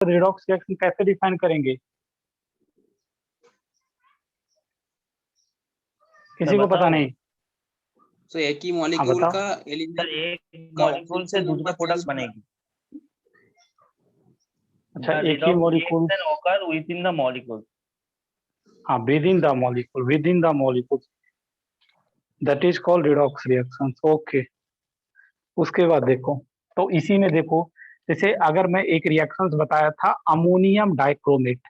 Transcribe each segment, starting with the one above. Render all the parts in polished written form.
Redox reaction कैसे define करेंगे? किसी को पता नहीं? तो एक ही हाँ मॉलिक्यूल बताओ। का सर एलिमेंट एक का मॉलिक्यूल से ऑक्सीडेशन दूसरा नंबर प्रोडक्ट चेंज होगा। बनेगी। अच्छा, The एक ही redox molecule. reaction occur within the molecule. हाँ, with in the molecule, that is called redox reaction. Okay, उसके बाद देखो, तो इसी में देखो, जैसे अगर मैं एक रिएक्शंस बताया था, अमोनियम डाइक्रोमेट,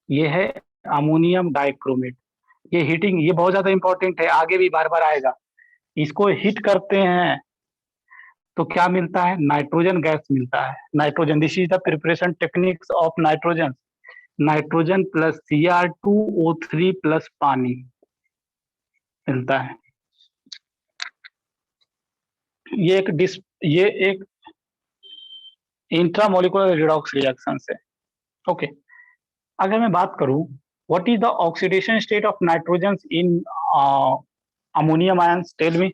ये है अमोनियम डाइक्रोमेट। ये हीटिंग, ये बहुत ज्यादा इंपॉर्टेंट है, आगे भी बार बार आएगा। इसको हिट करते हैं तो क्या मिलता है? नाइट्रोजन गैस मिलता है। Nitrogen, this is the preparation techniques of nitrogen. Nitrogen plus Cr2O3 plus पानी मिलता है। ये एक इंट्रामोलिकुलर रिडॉक्स रिएक्शन है। ओके, अगर मैं बात करूं, what is the oxidation state of nitrogen in ammonium ions? Tell me.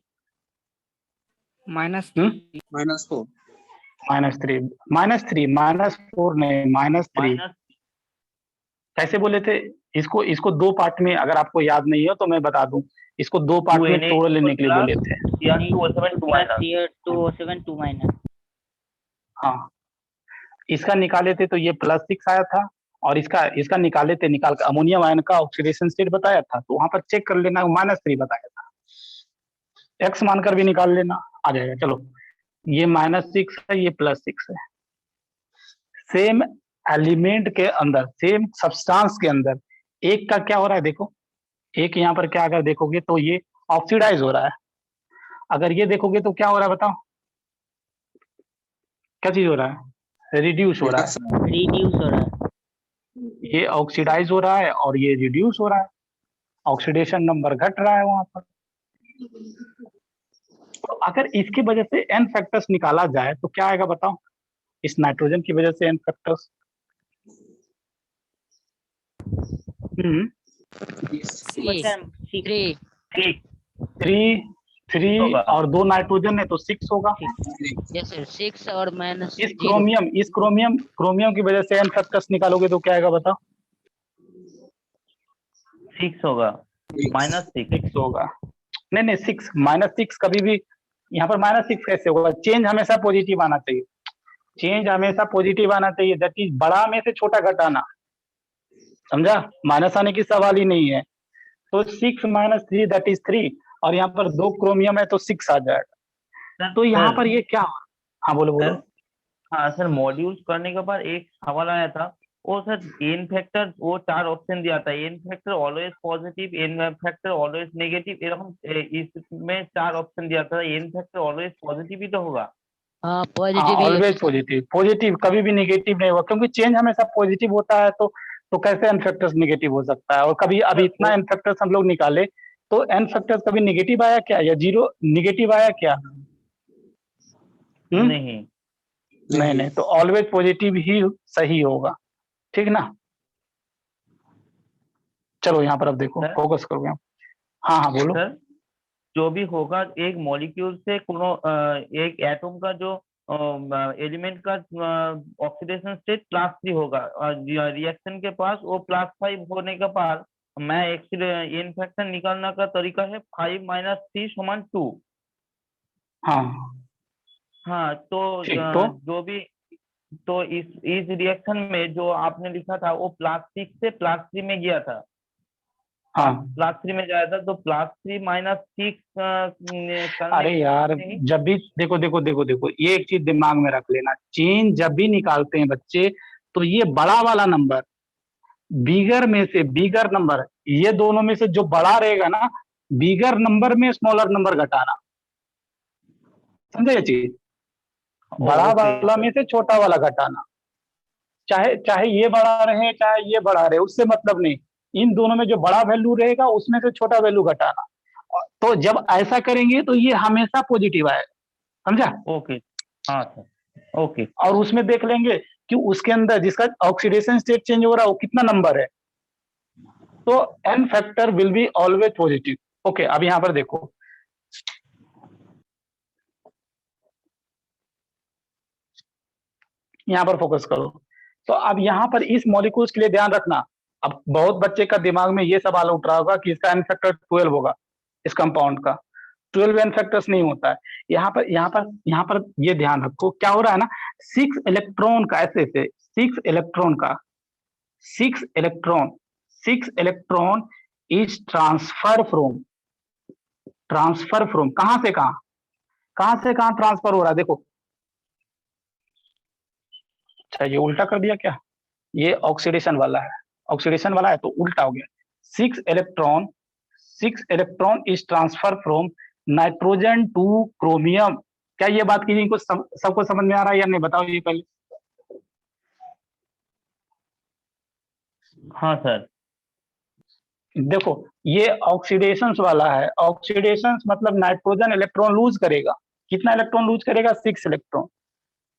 -3 -4 -3 -4 नहीं, -3। माइनस कैसे बोले थे? इसको दो पार्ट में, अगर आपको याद नहीं हो तो मैं बता दूं, इसको दो पार्ट में तोड़ लेने के लिए बोले थे। Cr2O7 2 minus. Cr2O7 2 - हाँ, इसका निकाले थे तो ये +6 आया था, और इसका निकाले थे, निकाल कर अमोनियम आयन का ऑक्सीडेशन स्टेट बताया था, तो वहां पर चेक कर लेना, -3 बताया था। एक्स मानकर भी निकाल लेना, आ जाएगा। चलो, ये -6 है, ये +6 है। सेम एलिमेंट के अंदर, सेम सब्सटेंस के अंदर एक का क्या हो रहा है देखो, एक यहाँ पर क्या अगर देखोगे तो ये ऑक्सीडाइज हो रहा है। अगर ये देखोगे तो क्या हो रहा है बताओ? क्या चीज हो रहा है? रिड्यूस हो रहा है। रिड्यूस हो रहा है। ये ऑक्सीडाइज हो रहा है और ये रिड्यूस हो रहा है, ऑक्सीडेशन नंबर घट रहा है वहां पर। तो अगर इसकी वजह से एन फैक्टर्स निकाला जाए तो क्या आएगा बताओ? इस नाइट्रोजन की वजह से एन फैक्टर्स, C3 3 होगा। और 2 नाइट्रोजन है तो 6 होगा। यस सर, 6 और इस -0 क्रोमियम की वजह से एन फैक्टर्स निकालोगे तो क्या आएगा बताओ? 6 होगा, -6 6 होगा। नहीं, 6 -6 कभी भी, यहाँ पर -6 कैसे होगा? चेंज हमेशा पॉजिटिव आना चाहिए, चेंज हमेशा पॉजिटिव आना चाहिए, दैट इज बड़ा में से छोटा घटाना, समझा? माइनस आने की सवाल ही नहीं है। तो 6 - 3 दैट इज 3, और यहाँ पर 2 क्रोमियम है तो 6 आ जाएगा। तो यहाँ पर ये क्या? हाँ बोलो बोलो। हाँ सर, मॉड्यूल्स करने के बाद एक सवाल आया था, वो सर एन फैक्टर, वो 4 ऑप्शन दिया था, n factor always positive, n factor always negative, एरकम इसमें 4 ऑप्शन दिया था, एन फैक्टर ऑलवेज पॉजिटिव ही तो होगा। हाँ पॉजिटिव ही ऑलवेज पॉजिटिव, कभी भी नेगेटिव नहीं होगा, क्योंकि चेंज हमेशा पॉजिटिव होता है, तो कैसे एन फैक्टर्स नेगेटिव हो सकता है? और कभी अभी इतना एन फैक्टर्स हम लोग निकाले तो एन फैक्टर्स कभी नेगेटिव आया क्या, या 0 नेगेटिव आया क्या? नहीं। नहीं, तो ऑलवेज पॉजिटिव ही सही होगा, ठीक ना? चलो यहाँ पर अब देखो, सर? फोकस करो यहाँ। हाँ बोलो। सर, जो भी होगा एक मॉलिक्यूल से कोनो एक एटम का जो एलिमेंट का ऑक्सीडेशन स्टेट +3 होगा, रिएक्शन के पास वो +5 होने के बाद मैं एन फैक्टर निकालने का तरीका है 5 - 3 = 2। हाँ हाँ, तो ठीक, तो जो भी, तो इस रिएक्शन में जो आपने लिखा था वो +6 से +3 में गया था, हाँ। +3 में जाया था, तो +3 - 6 अरे यार, जब भी देखो, ये एक चीज दिमाग में रख लेना, चेंज जब भी निकालते हैं बच्चे, तो ये बड़ा वाला नंबर बिगर में से, बिगर नंबर, ये दोनों में से जो बड़ा रहेगा ना, बिगर नंबर में स्मॉलर नंबर घटाना, समझे ये चीज? बड़ा वाला में से छोटा वाला घटाना, चाहे चाहे ये बड़ा रहे चाहे ये बड़ा रहे, उससे मतलब नहीं, इन दोनों में जो बड़ा वैल्यू रहेगा उसमें से छोटा वैल्यू घटाना। तो जब ऐसा करेंगे तो ये हमेशा पॉजिटिव आएगा, समझा? ओके, हाँ सर, ओके। और उसमें देख लेंगे कि उसके अंदर जिसका ऑक्सीडेशन स्टेट चेंज हो रहा है वो कितना नंबर है, तो n factor will be always positive. Okay, अब यहां पर देखो, यहां पर फोकस करो। तो अब यहाँ पर इस मॉलिक्यूल्स के लिए ध्यान रखना, अब बहुत बच्चे का दिमाग में ये सवाल उठ रहा होगा कि इसका एन फैक्टर 12 होगा, इस कंपाउंड का 12 एन फैक्टर्स नहीं होता है। यहाँ पर ये ध्यान रखो क्या हो रहा है ना, 6 इलेक्ट्रॉन का ऐसे से 6 इलेक्ट्रॉन का 6 इलेक्ट्रॉन इज ट्रांसफर फ्रॉम कहां से कहां ट्रांसफर हो रहा है, देखो। अच्छा ये उल्टा कर दिया क्या, ये ऑक्सीडेशन वाला है तो उल्टा हो गया। 6 electron is transfer from nitrogen to chromium. क्या ये बात किसी को सबको समझ में आ रहा है या नहीं, बताओ ये पहले। हाँ सर। देखो ये ऑक्सीडेशन वाला है, ऑक्सीडेशन मतलब नाइट्रोजन इलेक्ट्रॉन लूज करेगा, कितना इलेक्ट्रॉन लूज करेगा, 6 इलेक्ट्रॉन।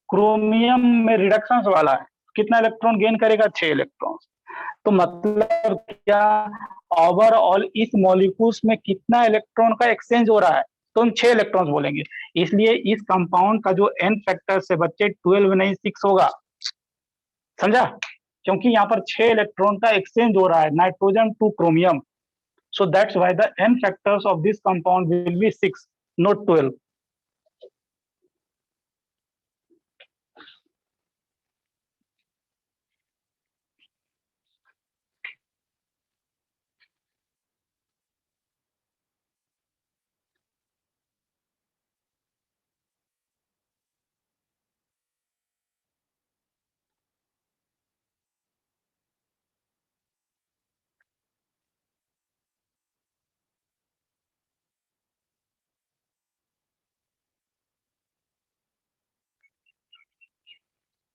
क्रोमियम में रिडक्शन वाला है, कितना इलेक्ट्रॉन गेन करेगा, 6 इलेक्ट्रॉन। तो मतलब क्या, ओवरऑल इस मॉलिक्यूल्स में कितना इलेक्ट्रॉन का एक्सचेंज हो रहा है, तो हम 6 इलेक्ट्रॉन बोलेंगे। इसलिए इस कंपाउंड का जो एन फैक्टर से बच्चे 12 नहीं 6 होगा, समझा, क्योंकि यहाँ पर 6 इलेक्ट्रॉन का एक्सचेंज हो रहा है nitrogen to chromium. So that's why the n factors of this compound will be 6 not 12।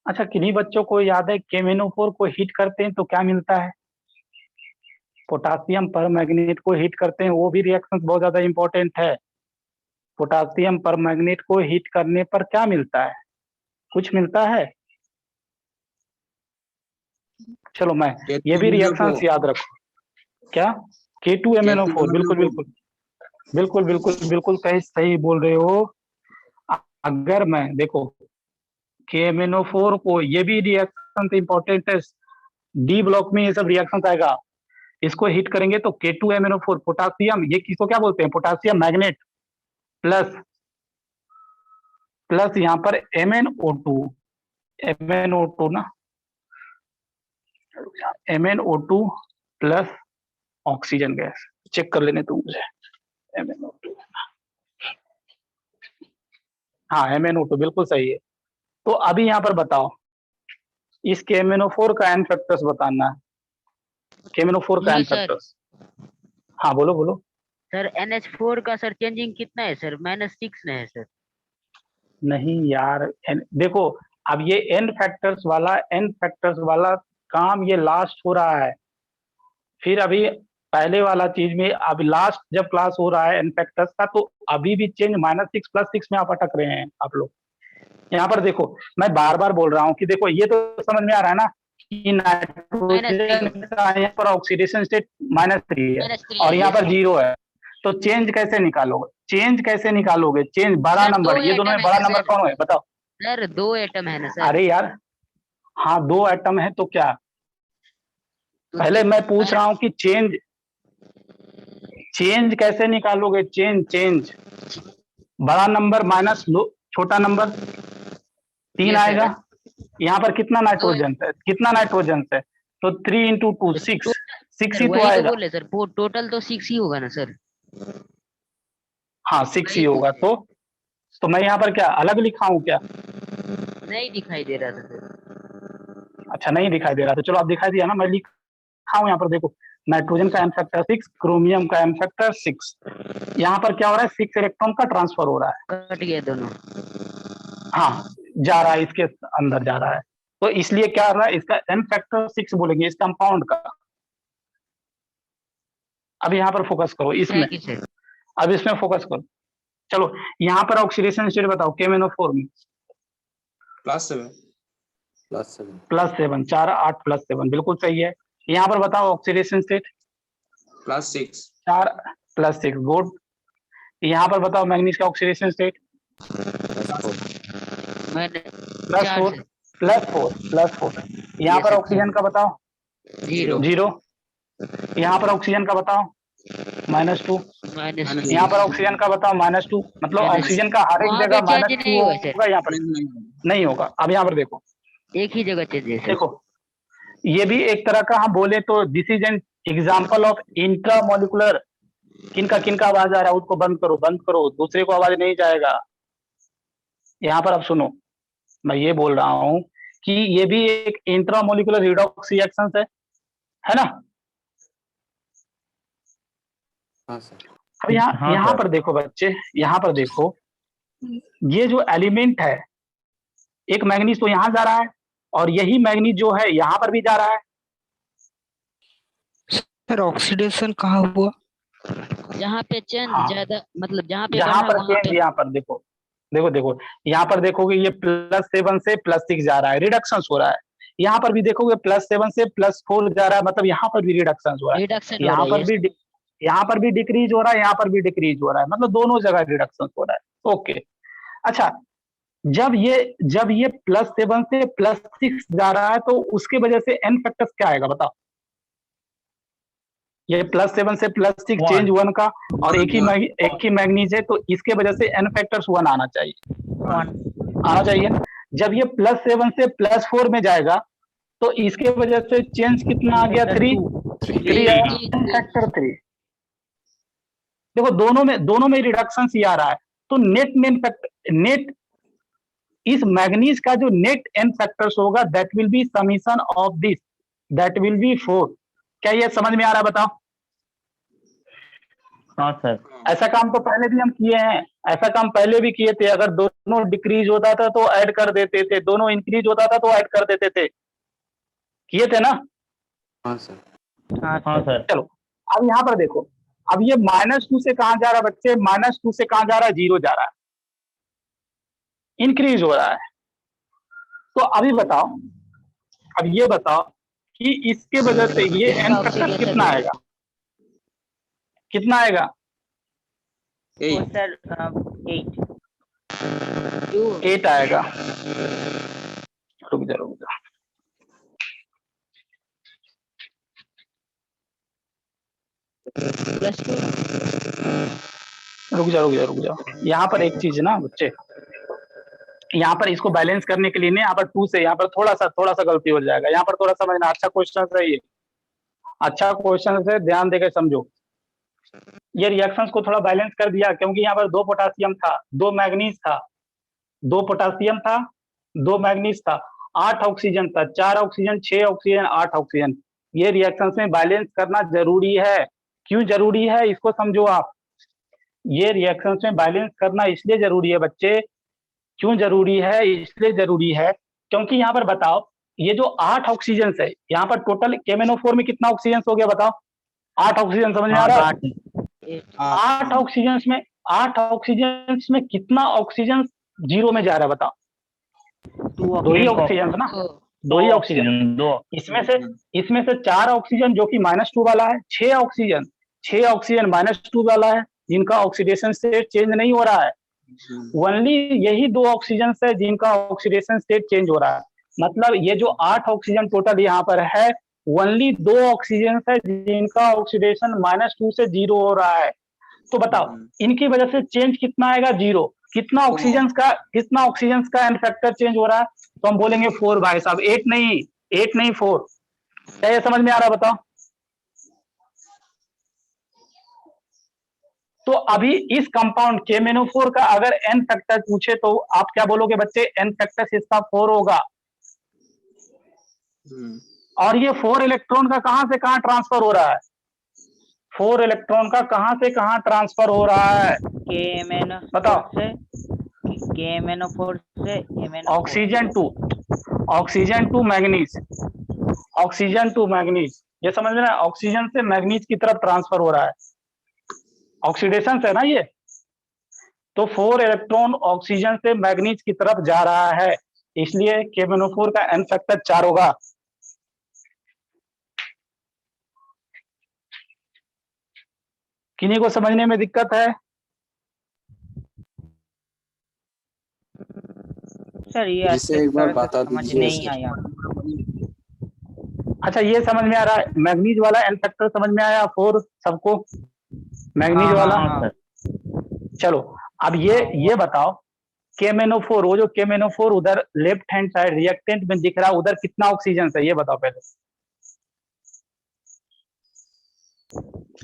अच्छा किन्हीं बच्चों को याद है KMnO4 को हीट करते हैं तो क्या मिलता है, पोटासियम परमैंगनेट को हीट करते हैं, वो भी रिएक्शन बहुत ज्यादा इंपॉर्टेंट है। पोटासियम परमैंगनेट को हीट करने पर क्या मिलता है, कुछ मिलता है। चलो मैं ये भी रिएक्शन याद रखो, क्या K2MnO4, बिल्कुल सही बोल रहे हो। अगर मैं देखो KMnO4 को, ये भी रिएक्शन इंपॉर्टेंट है, डी ब्लॉक में ये सब रिएक्शन आएगा। इसको हीट करेंगे तो K2MnO4 पोटासियम, ये किसको क्या बोलते हैं, पोटासियम मैग्नेट, प्लस यहाँ पर MnO2 ना, MnO2 plus oxygen gas, check कर लेने तू मुझे MnO2, हाँ MnO2 बिल्कुल सही है। तो अभी यहाँ पर बताओ इस KMnO4 का एन फैक्टर्स बताना है, KMnO4 का एन फैक्टर्स। हाँ बोलो। सर NH4 का सर चेंजिंग कितना है सर, -6 है सर। नहीं यार देखो अब ये एन फैक्टर्स वाला काम ये लास्ट हो रहा है, फिर अभी पहले वाला चीज में अब लास्ट जब क्लास हो रहा है एन फैक्टर्स का, तो अभी भी चेंज -6 +6 में आप अटक रहे हैं आप लोग। यहाँ पर देखो मैं बार बार बोल रहा हूँ कि देखो ये तो समझ में आ रहा है ना कि नाइट्रोजन का यहाँ पर ऑक्सीडेशन स्टेट -3 है और यहाँ पर 0 है, तो चेंज कैसे निकालोगे, चेंज बड़ा नंबर, ये दोनों में बड़ा नंबर कौन है बताओ सर, 2 एटम है ना सर। अरे यार हाँ 2 एटम है तो क्या, पहले मैं पूछ रहा हूँ कि चेंज कैसे निकालोगे, चेंज बड़ा नंबर माइनस छोटा नंबर 3 आएगा। यहाँ पर कितना नाइट्रोजन है, तो 3 × 2 6 ही तो आएगा। बोले सर टोटल तो 6 ही होगा ना सर। हाँ 6 ही होगा, तो मैं यहाँ पर क्या अलग लिखा हूँ क्या, नहीं दिखाई दे रहा था सर। अच्छा नहीं दिखाई दे रहा था, चलो आप दिखाई दिया ना, मैं लिखा हूँ यहाँ पर देखो, नाइट्रोजन का एन फैक्टर 6, क्रोमियम का एन फैक्टर 6। यहाँ पर क्या हो रहा है, 6 इलेक्ट्रॉन का ट्रांसफर हो रहा है, कट गए दोनों। हाँ जा रहा है, इसके अंदर जा रहा है, तो इसलिए क्या हो रहा है, इसका एन फैक्टर 6 बोलेंगे इस कंपाउंड का। अब यहाँ पर फोकस करो इसमें, अब इसमें फोकस करो। चलो यहाँ पर ऑक्सीडेशन स्टेट बताओ KMnO4 में, +7 4 8 +7 बिल्कुल सही है। यहाँ पर बताओ ऑक्सीडेशन स्टेट +6 4 +6 गुड। यहाँ पर बताओ मैग्नीज का ऑक्सीडेशन स्टेट मैंने +4 +4 यहाँ पर ऑक्सीजन का बताओ, 0 0। यहाँ पर ऑक्सीजन का बताओ, -2। -2 यहाँ पर ऑक्सीजन का बताओ, -2। मतलब -2 ऑक्सीजन का हर एक वहाँ जगह पे चेंज -2 नहीं हुआ सर, होगा, यहाँ पर नहीं होगा। अब यहाँ पर देखो, एक ही जगह चेंज है सर। देखो ये भी एक तरह का हम बोले तो this is an example of intramolecular. किनका आवाज आ रहा है उसको बंद करो, दूसरे को आवाज नहीं जाएगा। यहाँ पर अब सुनो, मैं ये बोल रहा हूँ कि ये भी एक इंट्रामोलिकुलर रिडॉक्स रिएक्शन है ना। हाँ सर। अब यहाँ हाँ यहाँ सर। पर देखो बच्चे, यहाँ पर देखो, ये जो एलिमेंट है, एक मैग्नीज तो यहाँ जा रहा है और यही मैग्नीज जो है यहाँ पर भी जा रहा है। सर ऑक्सीडेशन कहाँ हुआ? जहाँ पे चेंज हाँ। ज्यादा, मतलब जहाँ पे यहाँ बढ़ा पर वहाँ चेंज, पे यहाँ पर देखो, यहाँ पर देखोगे ये +7 से +6 जा रहा है, रिडक्शन हो रहा है। यहाँ पर भी देखोगे +7 से +4 जा रहा है, मतलब यहाँ पर भी रिडक्शन हो रहा है। रिडक्शन हो यहाँ रहा पर भी यहाँ पर भी डिक्रीज हो रहा है, यहाँ पर भी डिक्रीज हो रहा है, मतलब दोनों जगह रिडक्शन हो रहा है। ओके, अच्छा, जब ये +7 से +6 जा रहा है तो उसके वजह से n फैक्टर्स क्या आएगा बताओ। ये +7 से +6 चेंज 1 का, और एक ही मैग्नीज है, तो इसके वजह से n फैक्टर्स 1 आना चाहिए। जब ये +7 से +4 में जाएगा तो इसके वजह से चेंज कितना आ गया, 3 फैक्टर 3। देखो दोनों में रिडक्शन ही आ रहा है, तो नेट इस मैग्नीज का जो नेट n फैक्टर्स होगा that will B summation of this, that will B 4। क्या ये समझ में आ रहा है बताओ। हाँ सर। ऐसा काम तो पहले भी हम किए हैं, ऐसा काम पहले भी किए थे। अगर दोनों डिक्रीज होता था तो ऐड कर देते थे, दोनों इंक्रीज होता था तो ऐड कर देते थे, किए थे ना। हाँ सर। हाँ सर। चलो अब यहाँ पर देखो, अब ये -2 से कहां जा रहा है बच्चे, -2 से कहां जा रहा है, 0 जा रहा है, इंक्रीज हो रहा है। तो अभी बताओ, अब ये बताओ कि इसके वजह से ये n फैक्टर कितना आएगा, कितना आएगा, 8 सर 8 आएगा। रुक जा, रुक जा। यहाँ पर एक चीज ना बच्चे, यहाँ पर इसको बैलेंस करने के लिए ना, यहाँ पर 2 से यहाँ पर थोड़ा सा गलती हो जाएगा। यहाँ पर थोड़ा समझना, अच्छा क्वेश्चन है ये, अच्छा क्वेश्चन है, ध्यान देकर समझो। ये रिएक्शंस को थोड़ा बैलेंस कर दिया, क्योंकि यहाँ पर 2 पोटासियम था, 2 मैग्नीज था, 2 पोटासियम था, 2 मैग्नीज था, 8 ऑक्सीजन था, 4 ऑक्सीजन, 6 ऑक्सीजन, 8 ऑक्सीजन। ये रिएक्शंस में बैलेंस करना जरूरी है। क्यों जरूरी है इसको समझो आप। ये रिएक्शंस में बैलेंस करना इसलिए जरूरी है बच्चे, क्यों जरूरी है, इसलिए जरूरी है क्योंकि यहाँ पर बताओ, ये जो 8 ऑक्सीजन है, यहाँ पर टोटल KMnO4 में कितना ऑक्सीजन हो गया बताओ। 8 ऑक्सीजन, समझ में आ रहा है। 8 ऑक्सीजन में कितना ऑक्सीजन 0 में जा रहा है बताओ। 2 ही ऑक्सीजन ना, 2 ही ऑक्सीजन। इसमें से 4 ऑक्सीजन जो कि -2 वाला है, 6 ऑक्सीजन -2 वाला है, जिनका ऑक्सीडेशन स्टेट चेंज नहीं हो रहा है। ओनली यही 2 ऑक्सीजन है जिनका ऑक्सीडेशन स्टेट चेंज हो रहा है। मतलब ये जो 8 ऑक्सीजन टोटल यहाँ पर है, ओनली 2 ऑक्सीजन है जिनका ऑक्सीडेशन -2 से 0 हो रहा है। तो बताओ इनकी वजह से चेंज कितना आएगा, 0। कितना ऑक्सीजन का एन फैक्टर चेंज हो रहा है, तो हम बोलेंगे 4 भाई साहब, 8 नहीं 4। क्या ये समझ में आ रहा है बताओ। तो अभी इस कंपाउंड KMnO4 का अगर एन फैक्टर पूछे तो आप क्या बोलोगे बच्चे, एन फैक्टर इसका 4 होगा। और ये 4 इलेक्ट्रॉन का कहां से कहां ट्रांसफर हो रहा है, 4 इलेक्ट्रॉन का कहां से कहां ट्रांसफर हो रहा है बताओ। KMnO4 से ऑक्सीजन टू मैग्नीज, ये समझ में, ऑक्सीजन से मैग्नीज की तरफ ट्रांसफर हो रहा है, ऑक्सीडेशन है ना ये। तो 4 इलेक्ट्रॉन ऑक्सीजन से मैग्नीज की तरफ जा रहा है, इसलिए KMnO4 का एन फैक्टर 4 होगा। किन्हीं को समझने में दिक्कत है? सर ये जिसे एक बार बता समझ दीजिए नहीं सर। आया। अच्छा ये समझ में आ रहा है, मैग्नीज वाला एन फैक्टर समझ में आया 4 सबको, मैग्नीज वाला। हाँ सर। चलो अब ये बताओ KMnO4, वो जो KMnO4 उधर लेफ्ट हैंड साइड रिएक्टेंट में दिख रहा है, उधर कितना ऑक्सीजन है ये बताओ पहले।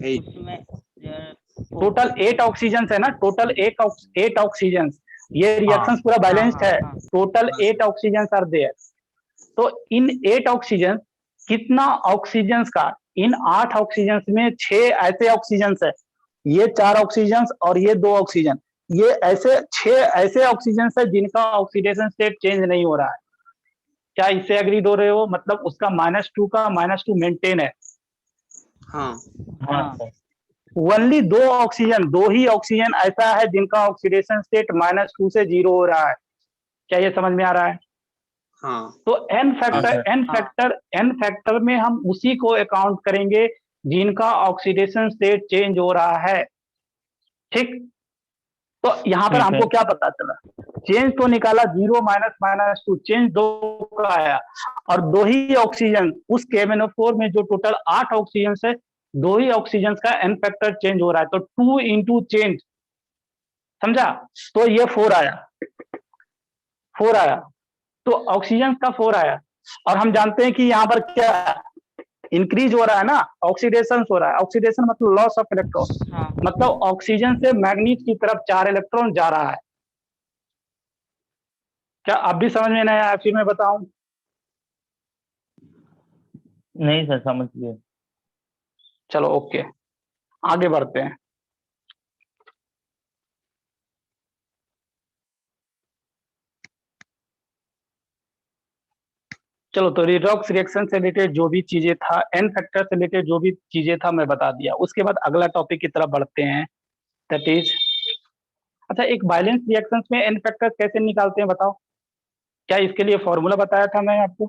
8 उसमें टोटल 8 ऑक्सीजन है ना, टोटल 8 ऑक्सीजन। ये रिएक्शन पूरा बैलेंस्ड है, टोटल 8 ऑक्सीजन आर देयर। तो इन 8 ऑक्सीजन कितना ऑक्सीजन का, इन 8 ऑक्सीजन में 6 ऐसे ऑक्सीजन है, ये 4 ऑक्सीजन और ये 2 ऑक्सीजन, ये ऐसे 6 ऐसे ऑक्सीजन है जिनका ऑक्सीडेशन स्टेट चेंज नहीं हो रहा है। क्या इससे एग्री हो रहे हो? मतलब उसका -2 का -2 मेंटेन है। हाँ हाँ सर। ओनली 2 ऑक्सीजन, 2 ही ऑक्सीजन ऐसा है जिनका ऑक्सीडेशन स्टेट -2 से 0 हो रहा है। क्या ये समझ में आ रहा है? हाँ तो एन हाँ, फैक्टर एन फैक्टर में हम उसी को अकाउंट करेंगे जिनका ऑक्सीडेशन स्टेट चेंज हो रहा है। ठीक, तो यहाँ पर ठीक हमको है। क्या पता चला, चेंज तो निकाला 0 -2, चेंज 2 का आया, और 2 ही ऑक्सीजन उस KMnO4 में जो टोटल 8 ऑक्सीजन है, 2 ही ऑक्सीजन का एन फैक्टर चेंज हो रहा है, तो 2 इंटू चेंज, समझा? तो ये 4 आया, तो ऑक्सीजन का 4 आया। और हम जानते हैं कि यहाँ पर क्या इंक्रीज हो रहा है ना, ऑक्सीडेशन हो रहा है। ऑक्सीडेशन मतलब लॉस ऑफ इलेक्ट्रॉन, हाँ मतलब ऑक्सीजन से मैग्नीज की तरफ 4 इलेक्ट्रॉन जा रहा है। क्या अब भी समझ में नहीं आया? फिर मैं बताऊं? नहीं सर, समझ गए। चलो ओके, आगे बढ़ते हैं। चलो, तो रिडॉक्स रिएक्शन से रिलेटेड जो भी चीजें था, एन फैक्टर से रिलेटेड जो भी चीजें था मैं बता दिया। उसके बाद अगला टॉपिक की तरफ बढ़ते हैं, दैट इज, अच्छा एक बैलेंस रिएक्शन में एन फैक्टर कैसे निकालते हैं बताओ? क्या इसके लिए फॉर्मूला बताया था मैं आपको?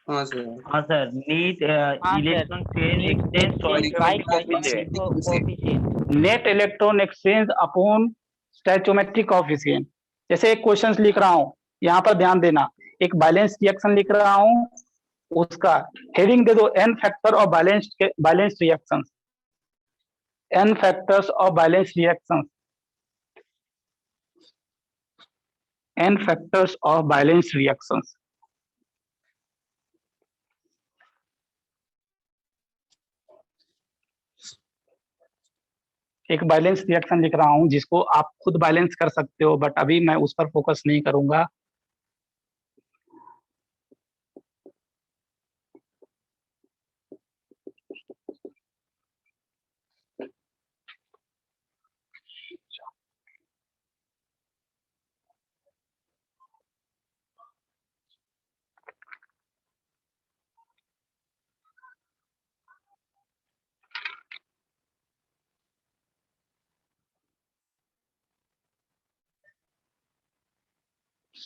हाँ सर। हाँ सर, नीट हाँ sir, electron chain exchange Stoichiometric coefficient. Coefficient. Net electron exchange upon stoichiometric coefficient. जैसे एक क्वेश्चन लिख रहा हूं, यहाँ पर ध्यान देना, एक बैलेंस रिएक्शन लिख रहा हूं, उसका हेडिंग दे दो n factor of balance reaction, n factors of balance reaction, n factors of balance reaction. एक बैलेंस रिएक्शन लिख रहा हूं जिसको आप खुद बैलेंस कर सकते हो, बट अभी मैं उस पर फोकस नहीं करूंगा।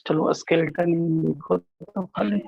चलो स्केलेटन लिखो तो खाली।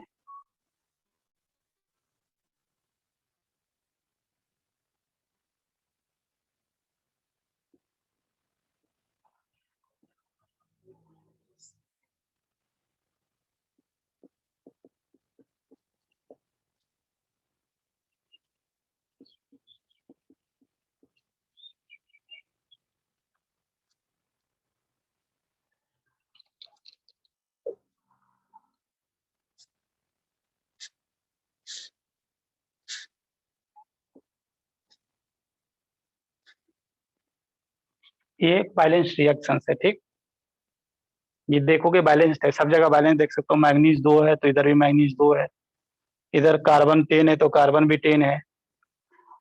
ये बैलेंस रिएक्शन है, ठीक। ये देखोगे बैलेंस्ड है, सब जगह बैलेंस देख सकते हो। मैग्नीज 2 है तो इधर भी मैग्नीज 2 है, इधर कार्बन 10 है तो कार्बन भी 10 है,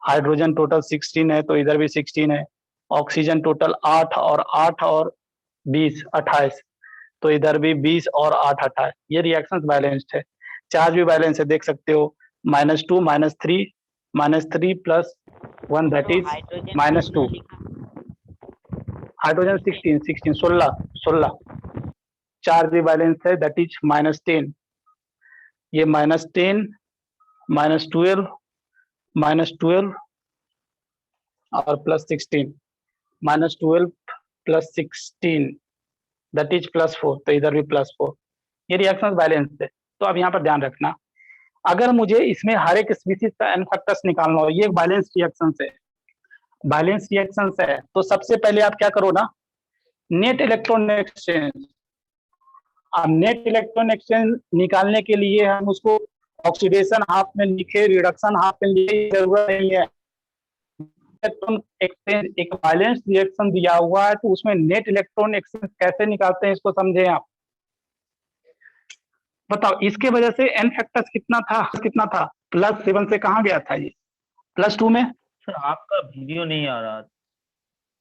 हाइड्रोजन टोटल 16 है तो इधर भी 16 है, ऑक्सीजन टोटल 8 और 8 और 20 28, तो इधर भी 20 और 8 28। ये रिएक्शंस बैलेंस्ड है। चार्ज भी बैलेंस है, देख सकते हो, -2 -3 plus 1 that is -2। Hydrogen 16 charge भी बैलेंस है, दैट इज -10। ये -10 -12 -12 और +16, -12 + 16 दैट इज +4, तो इधर भी +4। ये रिएक्शन बैलेंस है। तो अब यहाँ पर ध्यान रखना, अगर मुझे इसमें हर एक स्पीसीज का एन फैक्टर्स निकालना हो, ये एक बैलेंस रिएक्शन है, बैलेंस रिएक्शन है, तो सबसे पहले आप क्या करो ना, नेट इलेक्ट्रॉन एक्सचेंज। अब नेट इलेक्ट्रॉन एक्सचेंज निकालने के लिए हम उसको ऑक्सीडेशन हाफ में लिखे, रिडक्शन हाफ में लिखे, जरूरत नहीं है। इलेक्ट्रॉन एक्सचेंज एक बैलेंस रिएक्शन दिया हुआ है, तो उसमें नेट इलेक्ट्रॉन एक्सचेंज कैसे निकालते हैं इसको समझे आप। बताओ, इसके वजह से एन फैक्टर्स कितना था, +7 से कहाँ गया था ये, +2 में। सर आपका वीडियो नहीं आ रहा।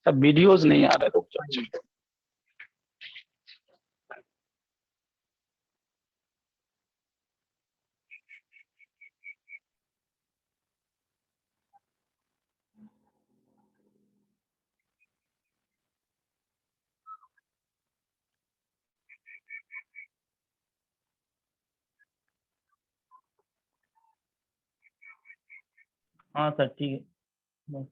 सब वीडियोस नहीं आ रहे, रुक जाओ। हाँ सर ठीक है।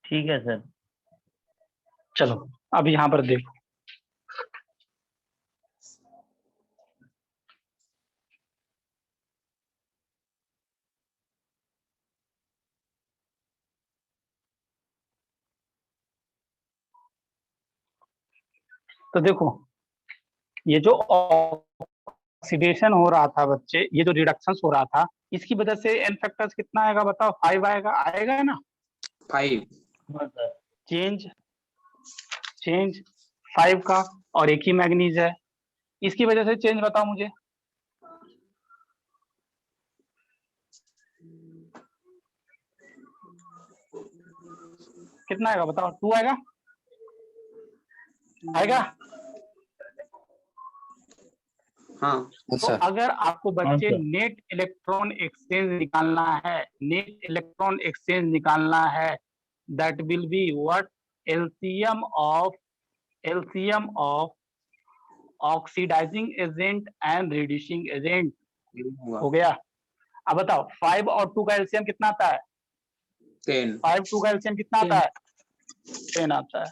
ठीक है सर। चलो अब यहाँ पर देखो, तो देखो ये जो ऑक्सीडेशन हो रहा था बच्चे, ये जो रिडक्शन हो रहा था, इसकी वजह से एन फैक्टर्स कितना आएगा बताओ, 5 आएगा ना। 5। हाँ सर। चेंज 5 का, और एक ही मैग्नीज है, इसकी वजह से चेंज बताओ मुझे। कितना आएगा बताओ, 2 आएगा। हाँ तो अगर आपको बच्चे सर। नेट इलेक्ट्रॉन एक्सचेंज निकालना है, नेट इलेक्ट्रॉन एक्सचेंज निकालना है, that will be what, LCM of oxidizing agent and reducing agent. हो गया। अब बताओ 5 और 2 का एलसीएम कितना आता है, 10। 5 2 का एलसीएम कितना आता है, 10 आता है।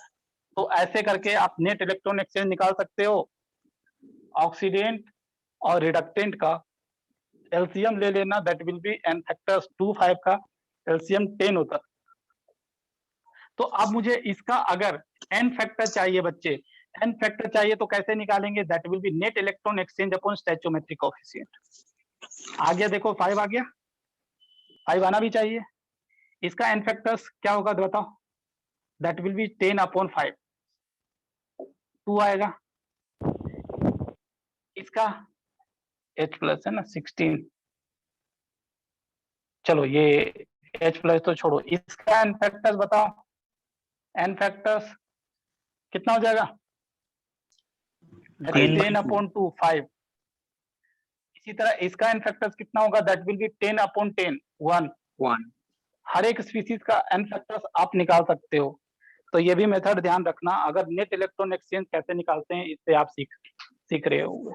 तो ऐसे करके आप नेट इलेक्ट्रॉन एक्सचेंज निकाल सकते हो। ऑक्सीडेंट और रिडक्टेंट का एलसीएम ले लेना, that will be n factors 2 5 का एलसीएम 10 होता है। तो अब मुझे इसका अगर एन फैक्टर चाहिए बच्चे, एन फैक्टर चाहिए तो कैसे निकालेंगे, that will be net electron exchange upon stoichiometric coefficient. आ गया, देखो 5 आ गया, 5 आना भी चाहिए। इसका एन फैक्टर्स क्या होगा तो बताओ, दैट विल बी 10/5, 2 आएगा। इसका H+ है ना 16, चलो ये H+ तो छोड़ो, इसका एन फैक्टर्स बताओ, एन फैक्टर्स कितना हो जाएगा, 10/2 5। इसी तरह इसका एन फैक्टर्स कितना होगा, दैट विल बी 10/10 1। 1। हर एक स्पीसीज का एन फैक्टर्स आप निकाल सकते हो। तो ये भी मेथड ध्यान रखना, अगर नेट इलेक्ट्रॉन एक्सचेंज कैसे निकालते हैं इससे आप सीख रहे होंगे।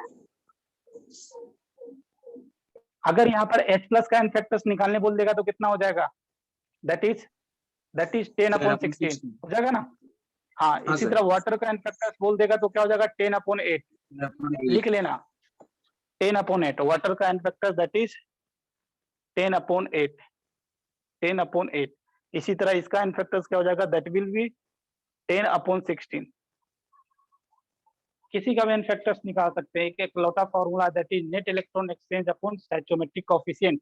अगर यहाँ पर H+ का एन फैक्टर्स निकालने बोल देगा तो कितना हो जाएगा, दैट इज 10/16 हो जाएगा ना। हाँ, इसी सर। तरह वाटर का एन फैक्टर्स बोल देगा तो क्या हो जाएगा, 10/8। लिख लेना 10/8, वाटर का एन फैक्टर दैट इज 10/8, 10/8। इसी तरह इसका एन फैक्टर्स क्या हो जाएगा, दैट विल बी 10/16। किसी का भी एन फैक्टर्स निकाल सकते हैं, एक लौटा formula, that is net electron exchange upon stoichiometric coefficient.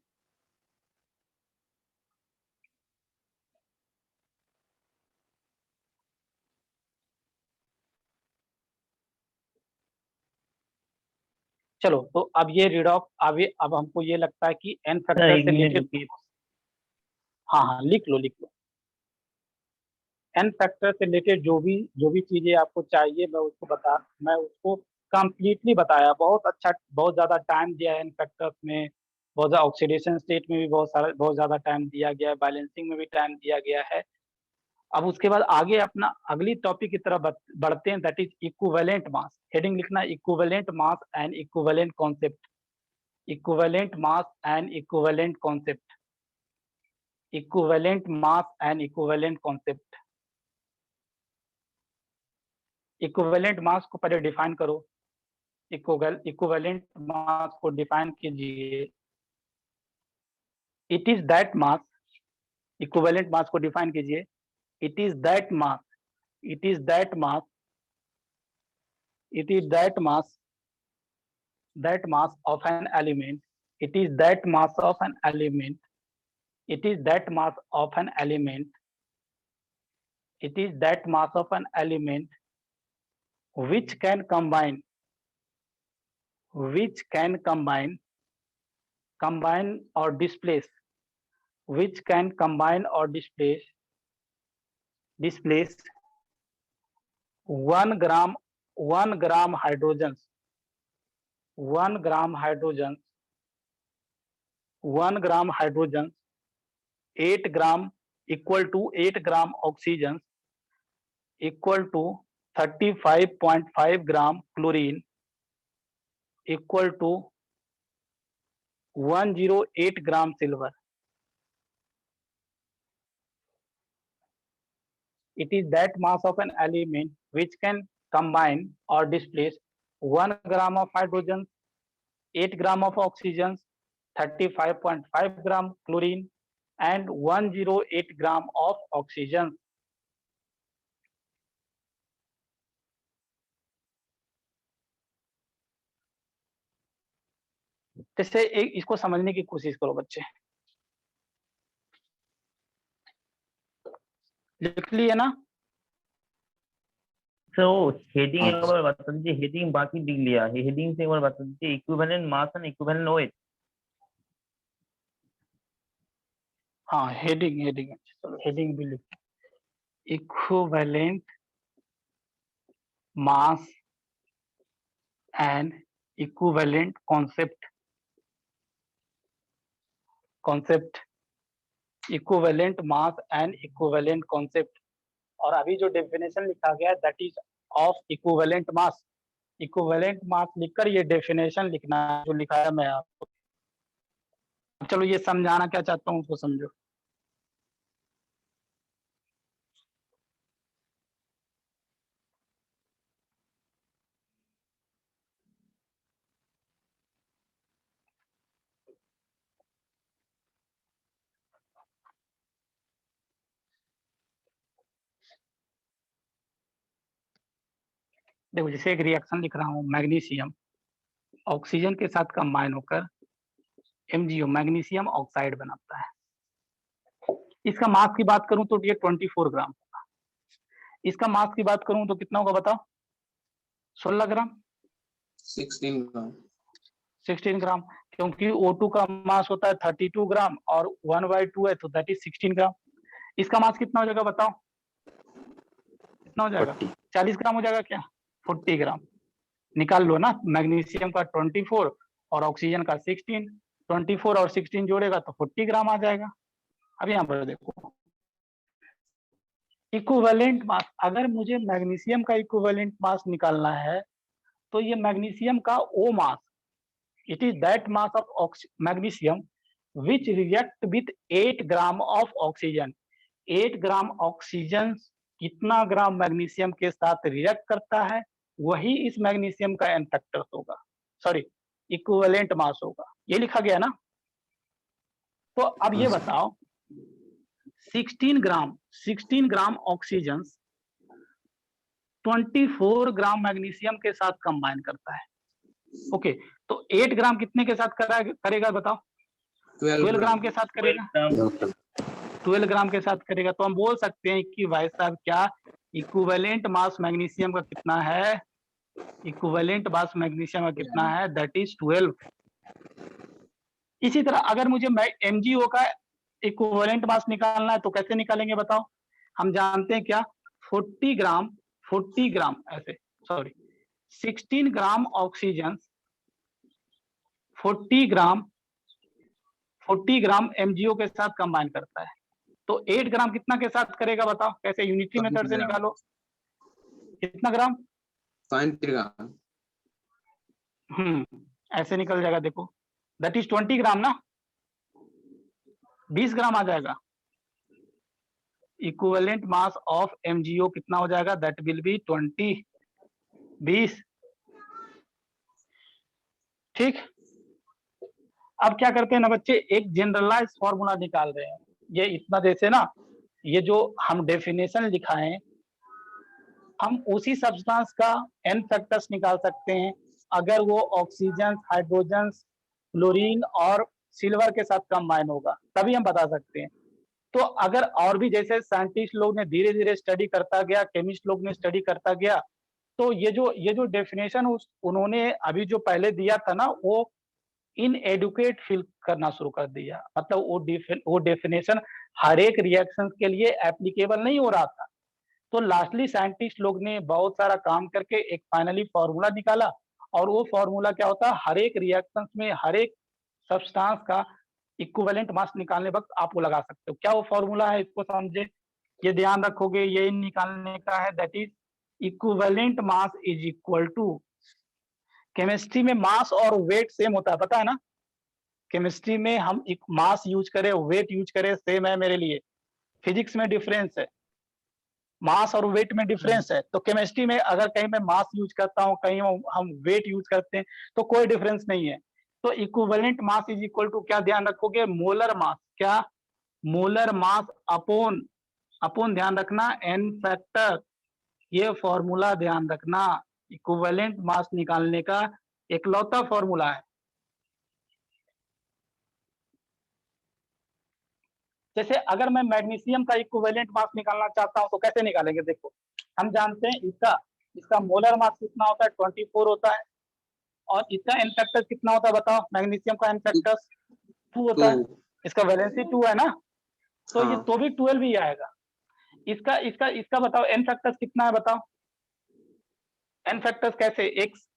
चलो तो अब ये रिडॉक्स अब हमको ये लगता है कि एन सर फैक्टर एक से मिनट रिलेटेड, रुकिए। हाँ हाँ लिख लो लिख लो। एन फैक्टर से रिलेटेड जो भी चीजें आपको चाहिए मैं उसको कंप्लीटली बताया, बहुत अच्छा, बहुत ज्यादा टाइम दिया है एन फैक्टर्स में, बहुत ज्यादा ऑक्सीडेशन स्टेट में भी बहुत ज्यादा टाइम दिया गया है, बैलेंसिंग में भी टाइम दिया गया है। अब उसके बाद आगे अपना अगली टॉपिक की तरफ बढ़ते हैं, that is equivalent mass. Heading लिखना equivalent mass and equivalent concept, equivalent mass and equivalent concept, equivalent mass and equivalent concept. Equivalent mass को पहले डिफाइन करो, इक्विवेलेंट मास को डिफाइन कीजिए। It is that mass, equivalent mass को define कीजिए। It is that mass, it is that mass, it is that mass of an element, it is that mass of an element, it is that mass of an element, it is that mass of an element which can combine, combine or displace, which can combine or displace 1 gram hydrogens, 1 gram hydrogens, 1 gram hydrogens, 8 gram equal to 8 gram oxygen equal to 35.5 gram chlorine equal to 108 gram silver. It is that mass of an element which can combine or displace 1 gram of hydrogen, 8 gram of oxygen, 35.5 gram chlorine and 108 gram of oxygen. जैसे एक इसको समझने की कोशिश करो बच्चे, लिख लिए ना? तो हेडिंग एक हाँ। बार बता दीजिए, हेडिंग बाकी लिख लिया है, हेडिंग से एक बार बता दीजिए, equivalent mass and equivalent OH. हाँ हेडिंग, चलो हेडिंग भी लिख, equivalent mass and equivalent concept, equivalent mass and equivalent concept. और अभी जो डेफिनेशन लिखा गया है that is of equivalent mass, equivalent मास लिखकर ये डेफिनेशन लिखना है जो लिखा है मैं आपको। चलो ये समझाना क्या चाहता हूँ उसको समझो। देखो जैसे एक रिएक्शन लिख रहा हूँ, मैग्नीशियम ऑक्सीजन के साथ कंबाइन होकर MgO मैग्नीशियम ऑक्साइड बनाता है। इसका मास की बात करूं तो ये 24 ग्राम होगा। इसका मास की बात करूं तो कितना होगा बताओ? 16 ग्राम, 16 ग्राम, 16 ग्राम, क्योंकि O2 का मास होता है 32 ग्राम और 1/2 है तो दैट इज 16 ग्राम। इसका मास कितना हो जाएगा बताओ? कितना हो जाएगा? 40 ग्राम हो जाएगा क्या? 40 ग्राम निकाल लो ना, मैग्नीशियम का 24 और ऑक्सीजन का 16, 24 और 16 जोड़ेगा तो 40 ग्राम आ जाएगा। अब यहाँ पर देखो इक्विवेलेंट मास, अगर मुझे मैग्नीशियम का इक्विवेलेंट मास निकालना है तो ये मैग्नीशियम का O mass, it is that mass of magnesium which react with 8 gram of oxygen. 8 gram oxygen कितना ग्राम मैग्नीशियम के साथ रिएक्ट करता है वही इस मैग्नीशियम का एन फैक्टर होगा, सॉरी इक्विवेलेंट मास होगा। ये लिखा गया ना? तो अब ये बताओ 16 ग्राम ऑक्सीजन 24 ग्राम मैग्नीशियम के साथ कंबाइन करता है। ओके, तो 8 ग्राम कितने के साथ करेगा बताओ? 12 ग्राम के साथ करेगा, 12 ग्राम के साथ करेगा। तो हम बोल सकते हैं कि भाई साहब क्या इक्विवेलेंट मास मैग्नीशियम का कितना है? इक्विवेलेंट मास मैग्नीशियम का कितना है, दैट इज 12। इसी तरह अगर मुझे MgO का इक्विवेलेंट मास निकालना है तो कैसे निकालेंगे बताओ? हम जानते हैं क्या, 40 ग्राम ऐसे, सॉरी 16 ग्राम ऑक्सीजन 40 ग्राम MgO के साथ कंबाइन करता है, तो 8 ग्राम कितना के साथ करेगा बताओ? कैसे? यूनिटरी मेथड से निकालो, कितना ग्राम? 20 ग्राम। ऐसे निकल जाएगा, देखो दैट इज 20 ग्राम ना, 20 ग्राम आ जाएगा। इक्विवेलेंट मास ऑफ MgO कितना हो जाएगा, दैट विल बी 20। ठीक, अब क्या करते हैं ना बच्चे, एक जनरलाइज फॉर्मूला निकाल रहे हैं। ये इतना जैसे ना, ये जो हम डेफिनेशन लिखाएं, हम उसी सब्सटेंस का n फैक्टर्स निकाल सकते हैं अगर वो ऑक्सीजन, हाइड्रोजन, क्लोरीन और सिल्वर के साथ कंबाइन होगा, तभी हम बता सकते हैं। तो अगर और भी जैसे साइंटिस्ट लोग ने धीरे धीरे स्टडी करता गया, केमिस्ट लोग ने स्टडी करता गया, तो ये जो डेफिनेशन उन्होंने अभी जो पहले दिया था ना, वो इनएडुकेट फील करना शुरू कर दिया। मतलब वो डेफिनेशन हर एक रिएक्शन के लिए एप्लीकेबल नहीं हो रहा था। तो लास्टली साइंटिस्ट लोग ने बहुत सारा काम करके एक फाइनली फॉर्मूला निकाला, और वो फॉर्मूला क्या होता है, हर एक रिएक्शन में हर एक सब्सटेंस का इक्विवेलेंट मास निकालने वक्त आप वो लगा सकते हो। क्या वो फॉर्मूला है, इसको समझे, ये ध्यान रखोगे, ये निकालने का है, that is equivalent mass is equal to, chemistry में मास और वेट सेम होता है, पता है ना? केमिस्ट्री में हम एक मास यूज करें, वेट यूज करें, सेम है मेरे लिए। फिजिक्स में डिफरेंस है, मास और वेट में डिफरेंस है। तो केमिस्ट्री में अगर कहीं मैं मास यूज करता हूँ, कहीं हम वेट यूज करते हैं, तो कोई डिफरेंस नहीं है। तो equivalent mass is equal to, क्या ध्यान रखोगे, मोलर मास, क्या, मोलर मास अपॉन ध्यान रखना n फैक्टर। ये फॉर्मूला ध्यान रखना, इक्विवेलेंट मास निकालने का एकलौता फॉर्मूला है। जैसे अगर मैं मैग्नीशियम का इक्विवेलेंट मास निकालना चाहता हूं तो कैसे निकालेंगे? देखो, हम जानते हैं इसका मोलर मास कितना होता है, 24 होता है, और इसका एन फैक्टर कितना होता है बताओ? मैग्नीशियम का एन फैक्टर 2 होता है, इसका वैलेंसी 2 है ना, तो ये तो भी 12 ही आएगा। इसका बताओ एन फैक्टर्स कितना है बताओ? एन फैक्टर्स कैसे,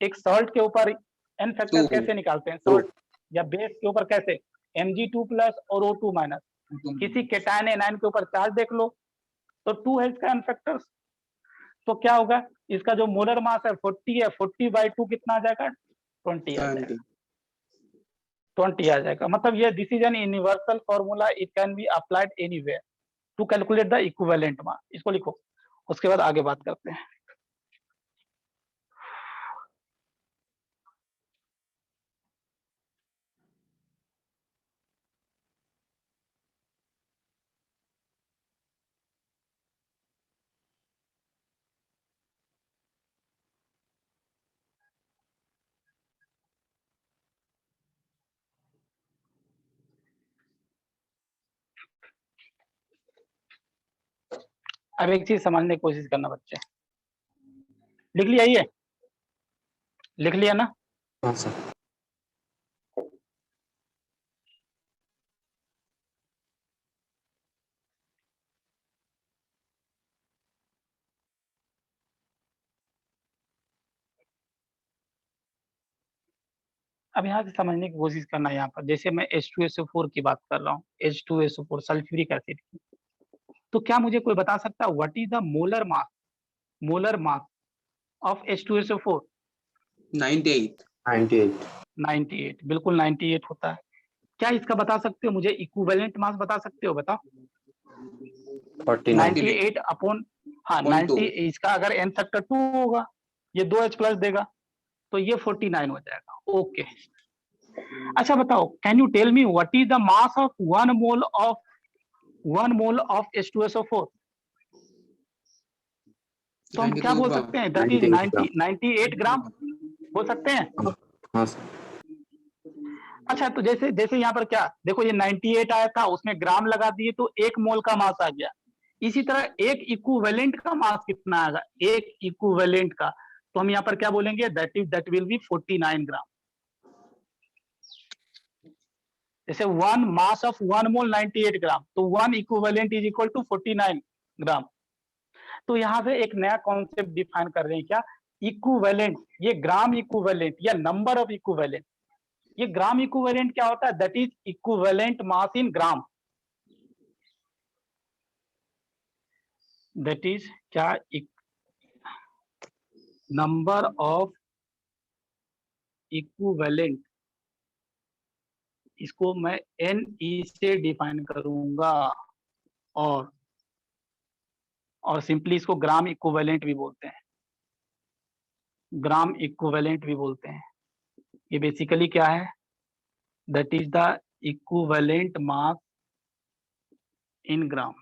एक सॉल्ट के ऊपर एन फैक्टर कैसे निकालते हैं? सॉल्ट या बेस के ऊपर कैसे, Mg2 प्लस और O2 माइनस। किसी केटायन एनायन के ऊपर चार्ज देख लो, तो 2 है इसका एन फैक्टर्स। तो क्या होगा, इसका जो मोलर मास है 40 है, 40/2 कितना आ जाएगा, 20 आ जाएगा, 20 आ जाएगा। मतलब ये this is an universal formula, it can be applied anywhere to calculate the equivalent mass. इसको लिखो, उसके बाद आगे बात करते हैं। अब एक चीज समझने की कोशिश करना बच्चे, लिख लिया ये, लिख लिया ना? हाँ सर। अब यहाँ से समझने की कोशिश करना, यहाँ पर जैसे मैं H2SO4 की बात कर रहा हूँ, H2SO4 सल्फ्यूरिक एसिड की, तो क्या मुझे कोई बता सकता है what is the molar mass of H2SO4? 98, बिल्कुल 98 होता है। क्या इसका बता सकते हो मुझे, इक्विवेलेंट मास बता सकते हो, बताओ? 98 अपॉन, हाँ 90, इसका अगर n फैक्टर 2 होगा, ये 2H प्लस देगा, तो ये 49 हो जाएगा। ओके, अच्छा बताओ, can you tell me what is the mass of 1 mole of H2SO4? तो हम क्या बोल सकते हैं, दैट इज 98 ग्राम बोल सकते हैं। हाँ सर। अच्छा, तो जैसे यहाँ पर क्या देखो, ये 98 आया था, उसमें ग्राम लगा दिए तो 1 मोल का मास आ गया। इसी तरह एक इक्विवेलेंट का मास कितना आएगा, एक इक्विवेलेंट का, तो हम यहाँ पर क्या बोलेंगे, दैट विल बी 49 ग्राम। जैसे 1 मास ऑफ 1 मोल 98 ग्राम, तो 1 इक्विवेलेंट इज इक्वल टू 49 ग्राम। तो यहाँ पे एक नया कॉन्सेप्ट डिफाइन कर रहे हैं, क्या, इक्विवेलेंट। ये ग्राम इक्विवेलेंट या नंबर ऑफ इक्विवेलेंट। ये ग्राम इक्विवेलेंट क्या होता है, that is equivalent mass in gram. That is क्या, नंबर ऑफ इक्विवेलेंट, इसको मैं NE से डिफाइन करूंगा, और सिंपली इसको ग्राम इक्विवेलेंट भी बोलते हैं, ग्राम इक्विवेलेंट भी बोलते हैं। ये बेसिकली क्या है, that is the equivalent mass in gram.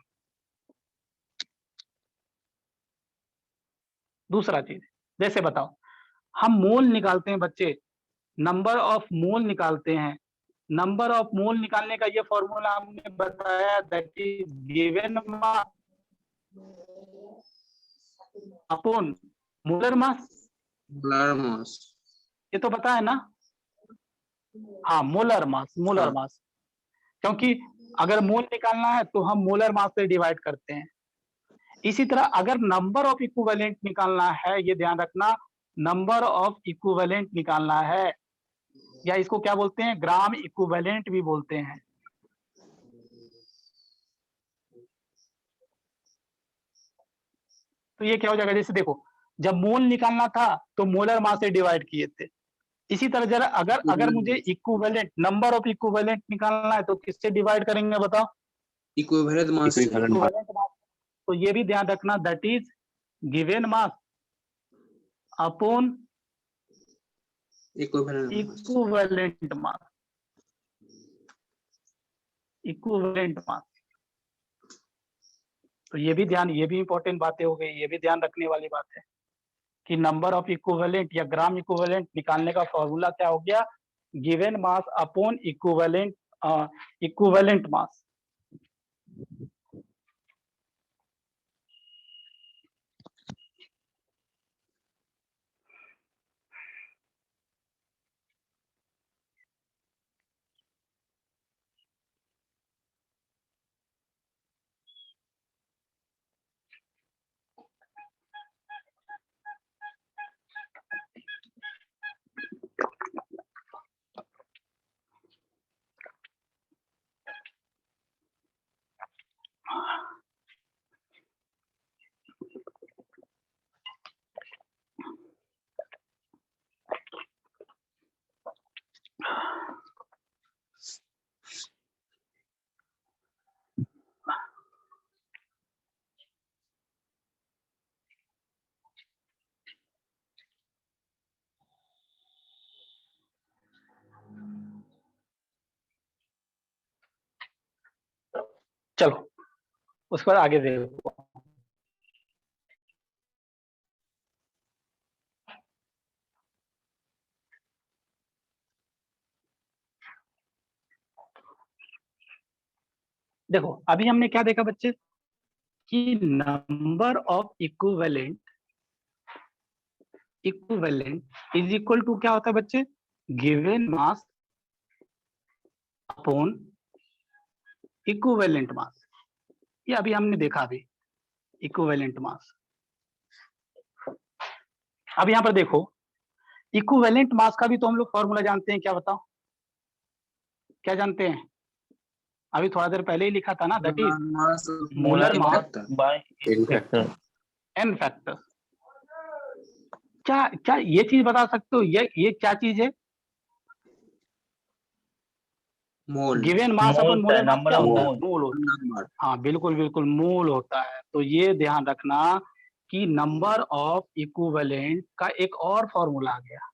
दूसरा चीज, जैसे बताओ, हम मोल निकालते हैं बच्चे, नंबर ऑफ मोल निकालते हैं। नंबर ऑफ मोल निकालने का ये फॉर्मूला हमने बताया, that is given mass upon molar mass. Molar mass. ये तो पता है ना, हाँ, मोलर मास, मोलर हाँ। मास। क्योंकि अगर मोल निकालना है तो हम मोलर मास से डिवाइड करते हैं। इसी तरह अगर नंबर ऑफ इक्विवेलेंट निकालना है, ये ध्यान रखना, नंबर ऑफ इक्विवेलेंट निकालना है, या इसको क्या बोलते हैं, ग्राम इक्विवेलेंट भी बोलते हैं। तो ये क्या हो जाएगा, जैसे देखो, जब मोल निकालना था तो मोलर मास से डिवाइड किए थे। इसी तरह जरा अगर मुझे इक्विवेलेंट, नंबर ऑफ इक्विवेलेंट निकालना है तो किससे डिवाइड करेंगे बताओ, इक्विवेलेंट मास। इक्विवेलेंट मास। तो ये भी ध्यान रखना, that is given mass upon equivalent mass, equivalent मास। तो ये भी इंपॉर्टेंट बातें हो गई, ये भी ध्यान रखने वाली बात है कि नंबर ऑफ इक्विवेलेंट या ग्राम इक्विवेलेंट निकालने का फॉर्मूला क्या हो गया, गिवन मास अपॉन इक्विवेलेंट मास। चलो उस पर आगे देखो। देखो अभी हमने क्या देखा बच्चे, कि number of equivalent is equal to क्या होता है बच्चे, given mass upon equivalent mass. ये अभी हमने देखा, अभी इक्विवेलेंट मास। अब यहां पर देखो, इक्विवेलेंट मास का भी तो हम लोग फॉर्मूला जानते हैं, क्या बताओ, क्या जानते हैं, अभी थोड़ा देर पहले ही लिखा था ना, that is molar mass by factor. n factor. क्या क्या ये चीज बता सकते हो, ये क्या चीज है, मोल। गिवन मास अपन मोलर मास नंबर क्या ऑफ होता है, मोल। मोल होता है। नंबर। हाँ बिल्कुल बिल्कुल, मोल होता है। तो ये ध्यान रखना कि नंबर ऑफ इक्विवेलेंट का एक और फॉर्मूला आ गया,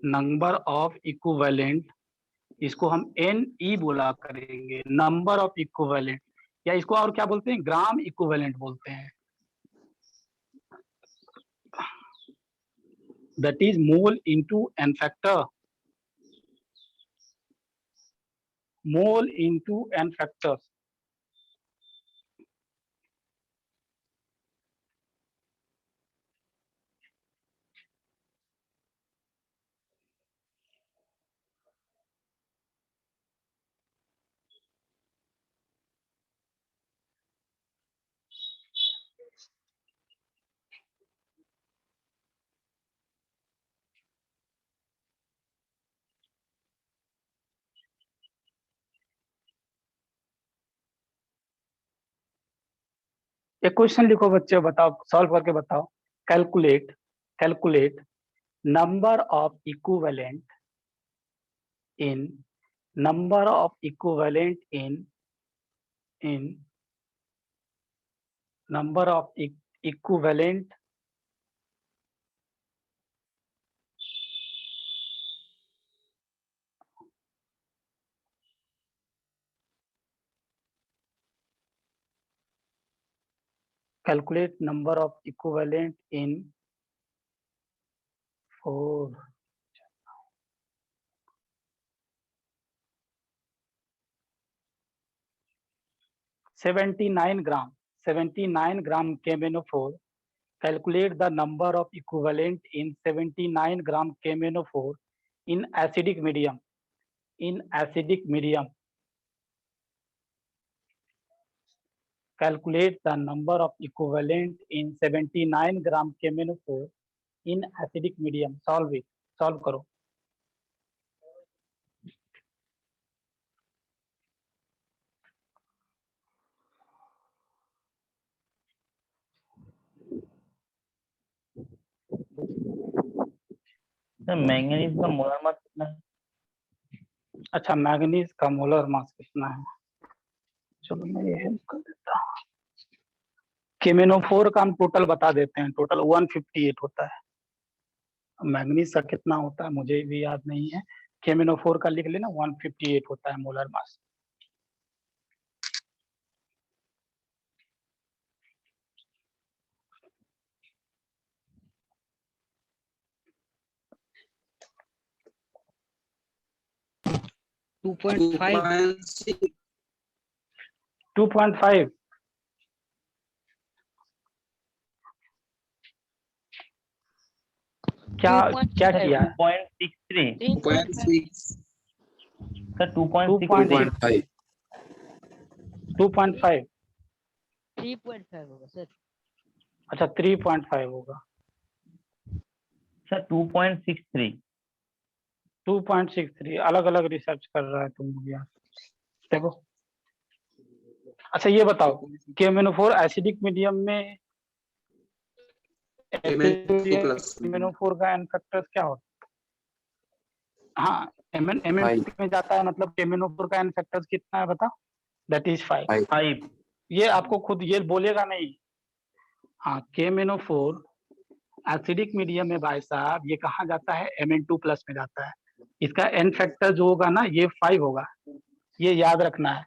नंबर ऑफ इक्विवेलेंट, इसको हम NE बोला करेंगे, नंबर ऑफ इक्विवेलेंट, या इसको और क्या बोलते हैं, ग्राम इक्विवेलेंट बोलते हैं। That is mole into n factor, mole into n factor. एक क्वेश्चन लिखो बच्चे, बताओ, सॉल्व करके बताओ। Calculate calculate number of equivalent in number of equivalent in number of equivalent calculate number of equivalent in 4 79 gram KMnO4. Calculate the number of equivalent in 79 gram KMnO4 in acidic medium. Calculate the number of equivalent in 79 gram KMnO4 in acidic medium. Solve it. Solve करो. Sir manganese का molar mass कितना है? अच्छा, manganese का molar mass कितना है? चलो मैं ये हेल्प कर देता हूँ। KMnO4 का हम टोटल बता देते हैं। टोटल 158 होता है। मैग्नीज का कितना होता है मुझे भी याद नहीं है। KMnO4 का लिख लेना, 158 होता है molar mass. Two point five 2.6 2.5 क्या क्या किया है? 2.63 2.6 सर 2.6 2.5 2.5 3.5 होगा सर। अच्छा 3.5 होगा। सर 2.63 2.63 अलग अलग रिसर्च कर रहा है तुम लोग यार। देखो, अच्छा ये बताओ, KMnO4 एसिडिक मीडियम में KMnO4 का एन फैक्टर्स क्या होता है? हाँ, MN में जाता है, मतलब KMnO4 का एन फैक्टर्स कितना है बता? That is 5। ये आपको खुद ये बोलेगा नहीं। हाँ, KMnO4 एसिडिक मीडियम में भाई साहब ये कहाँ जाता है? Mn2+ में जाता है। इसका एन फैक्टर जो होगा ना, ये 5 होगा, ये याद रखना है।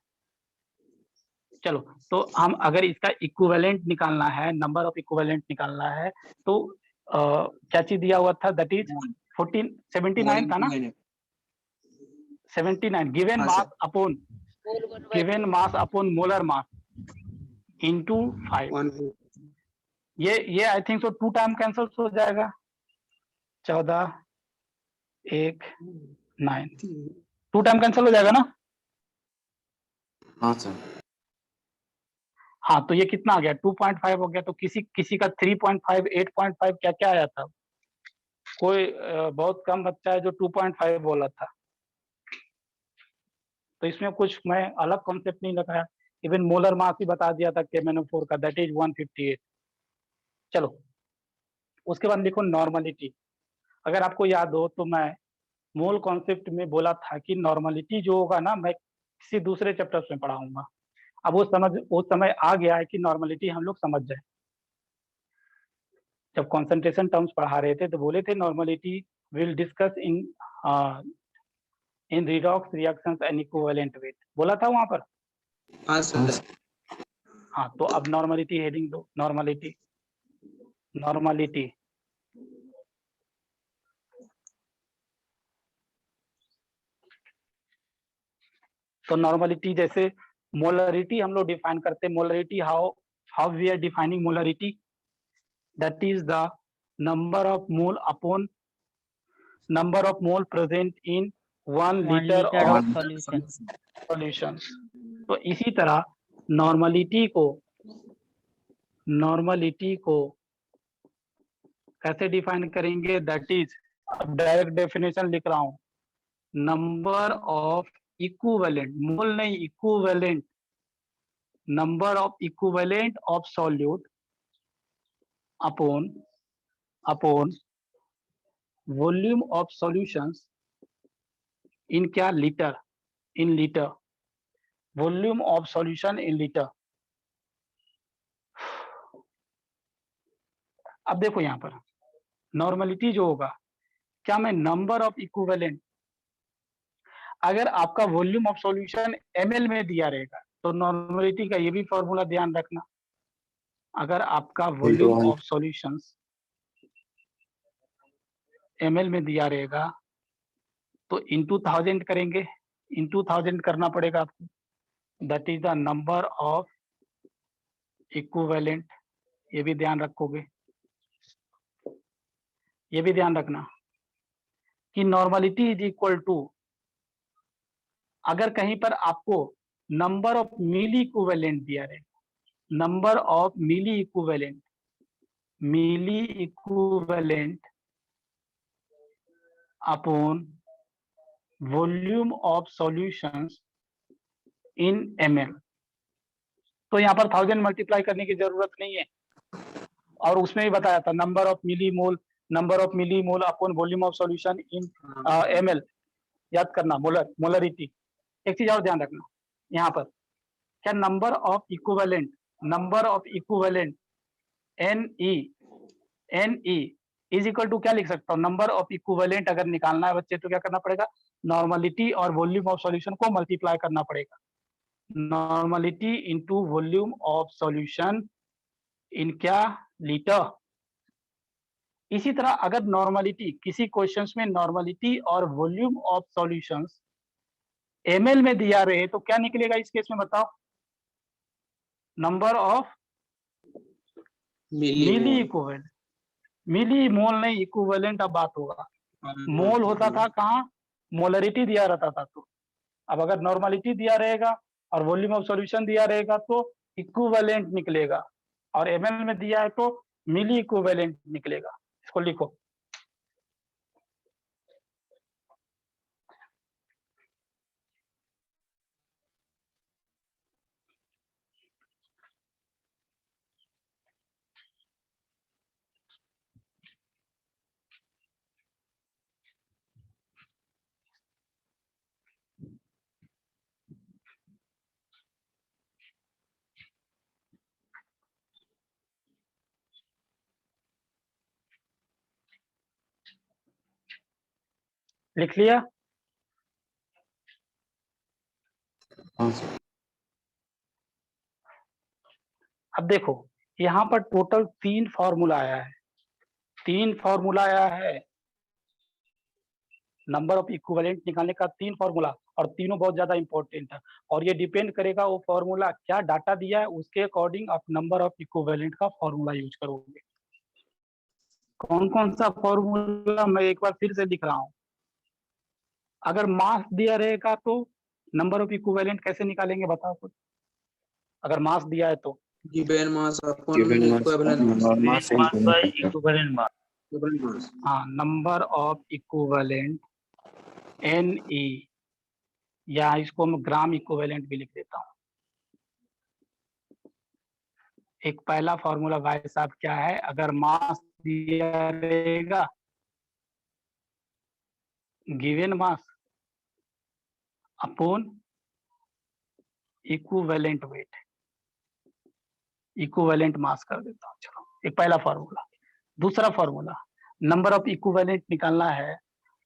चलो, तो हम अगर इसका इक्विवेलेंट निकालना है, नंबर ऑफ इक्विवेलेंट निकालना है, तो क्या चीज दिया हुआ था? दैट इज 79 था ना? 79 गिवन हाँ, mass upon molar mass into 5। 1 ये I think so 2 time cancel हो जाएगा। 14 1 9 2 टाइम कैंसिल हो जाएगा ना? हाँ सर। हाँ, तो ये कितना आ गया? 2.5 हो गया। तो किसी का 3.5 8.5 क्या क्या आया था? कोई बहुत कम बच्चा है जो 2.5 बोला था। तो इसमें कुछ मैं अलग कॉन्सेप्ट नहीं लगाया, इवन मोलर मास ही बता दिया था KMnO4 का, दैट इज 158। चलो, उसके बाद देखो नॉर्मलिटी। अगर आपको याद हो तो मैं मोल कॉन्सेप्ट में बोला था कि नॉर्मलिटी जो होगा ना, मैं किसी दूसरे चैप्टर्स में पढ़ाऊंगा। अब वो समय आ गया है कि नॉर्मलिटी हम लोग समझ जाए। जब कॉन्सेंट्रेशन टर्म्स पढ़ा रहे थे तो बोले थे normality will discuss in redox reactions and equivalent weight, बोला था वहां पर। हाँ सर। हाँ, तो अब नॉर्मलिटी हेडिंग दो। नॉर्मलिटी तो नॉर्मलिटी जैसे मोलरिटी हम लोग डिफाइन करते हैं। Molarity how we are defining molarity? That is the number of mole upon number of mole present in 1 litre of solution. तो इसी तरह नॉर्मलिटी को कैसे डिफाइन करेंगे? दैट इज, अब डायरेक्ट डेफिनेशन लिख रहा हूं, नंबर ऑफ इक्विवेलेंट, मोल नहीं, equivalent number of equivalent of solute upon volume of solutions in क्या liter, in liter, volume of solution in liter. अब देखो यहाँ पर नॉर्मलिटी जो होगा, क्या मैं नंबर ऑफ इक्विवेलेंट, अगर आपका वॉल्यूम ऑफ सॉल्यूशन ml में दिया रहेगा तो नॉर्मलिटी का ये भी फॉर्मूला ध्यान रखना, अगर आपका वॉल्यूम ऑफ सॉल्यूशंस ml में दिया रहेगा तो इंटू 1000 करेंगे, इंटू 1000 करना पड़ेगा आपको, that is the number of equivalent. ये भी ध्यान रखोगे, ये भी ध्यान रखना कि नॉर्मलिटी इज इक्वल टू, अगर कहीं पर आपको नंबर ऑफ मिली इक्विवेलेंट दिया रहेगा, number of milli equivalent upon volume of solutions in ml, तो यहाँ पर 1000 मल्टीप्लाई करने की जरूरत नहीं है, और उसमें ही बताया था number of milli mole upon volume of solution in ml, याद करना, मोलरिटी। एक चीज और ध्यान रखना, यहाँ पर क्या number of equivalent Ne is equal to क्या लिख सकता हूँ, नंबर ऑफ इक्विवेलेंट अगर निकालना है बच्चे तो क्या करना पड़ेगा, नॉर्मलिटी और वॉल्यूम ऑफ सॉल्यूशन को मल्टीप्लाई करना पड़ेगा, normality into volume of solution इन क्या लीटर। इसी तरह अगर नॉर्मलिटी, किसी क्वेश्चंस में नॉर्मलिटी और वॉल्यूम ऑफ सॉल्यूशंस ml में दिया रहे तो क्या निकलेगा इस केस में बताओ, नंबर ऑफ मिली इक्विवेलेंट, मिली मोल नहीं इक्विवेलेंट, अब बात होगा, मोल होता था कहाँ, मोलरिटी दिया रहता था, तो अब अगर नॉर्मलिटी दिया रहेगा और वॉल्यूम ऑफ सॉल्यूशन दिया रहेगा तो इक्विवेलेंट निकलेगा, और ml में दिया है तो मिली इक्विवेलेंट निकलेगा। इसको लिखो, लिख लिया। अब देखो यहाँ पर टोटल 3 फॉर्मूला आया है, 3 फॉर्मूला आया है, नंबर ऑफ इक्विवेलेंट निकालने का 3 फॉर्मूला, और तीनों बहुत ज्यादा इंपॉर्टेंट है, और ये डिपेंड करेगा वो फॉर्मूला क्या डाटा दिया है उसके अकॉर्डिंग आप नंबर ऑफ इक्विवेलेंट का फॉर्मूला यूज करोगे। कौन कौन सा फॉर्मूला मैं एक बार फिर से लिख रहा हूँ, अगर मास दिया रहेगा तो नंबर ऑफ इक्विवेलेंट कैसे निकालेंगे बताओ कुछ, अगर मास दिया है तो given mass upon equivalent mass, equivalent mass, हाँ, नंबर ऑफ इक्विवेलेंट Ne, या इसको मैं ग्राम इक्विवेलेंट भी लिख देता हूँ। एक पहला फॉर्मूला भाई साहब क्या है, अगर मास दिया रहेगा, given mass upon equivalent weight, equivalent mass कर देता हूँ। चलो, एक पहला फॉर्मूला। दूसरा फॉर्मूला, नंबर ऑफ इक्विवेलेंट निकालना है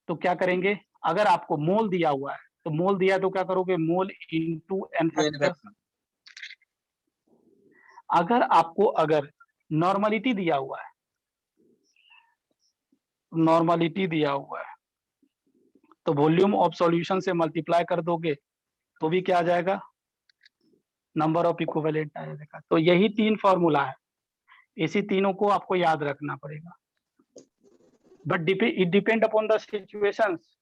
तो क्या करेंगे, अगर आपको मोल दिया हुआ है तो मोल दिया है तो क्या करोगे, मोल इनटू n फैक्टर। अगर आपको अगर नॉर्मलिटी दिया हुआ है, नॉर्मलिटी दिया हुआ है तो वॉल्यूम ऑफ सॉल्यूशन से मल्टीप्लाई कर दोगे तो भी क्या आ जाएगा, नंबर ऑफ इक्विवेलेंट आ जाएगा। तो यही 3 फॉर्मूला है, इसी तीनों को आपको याद रखना पड़ेगा, but it depend upon the situations,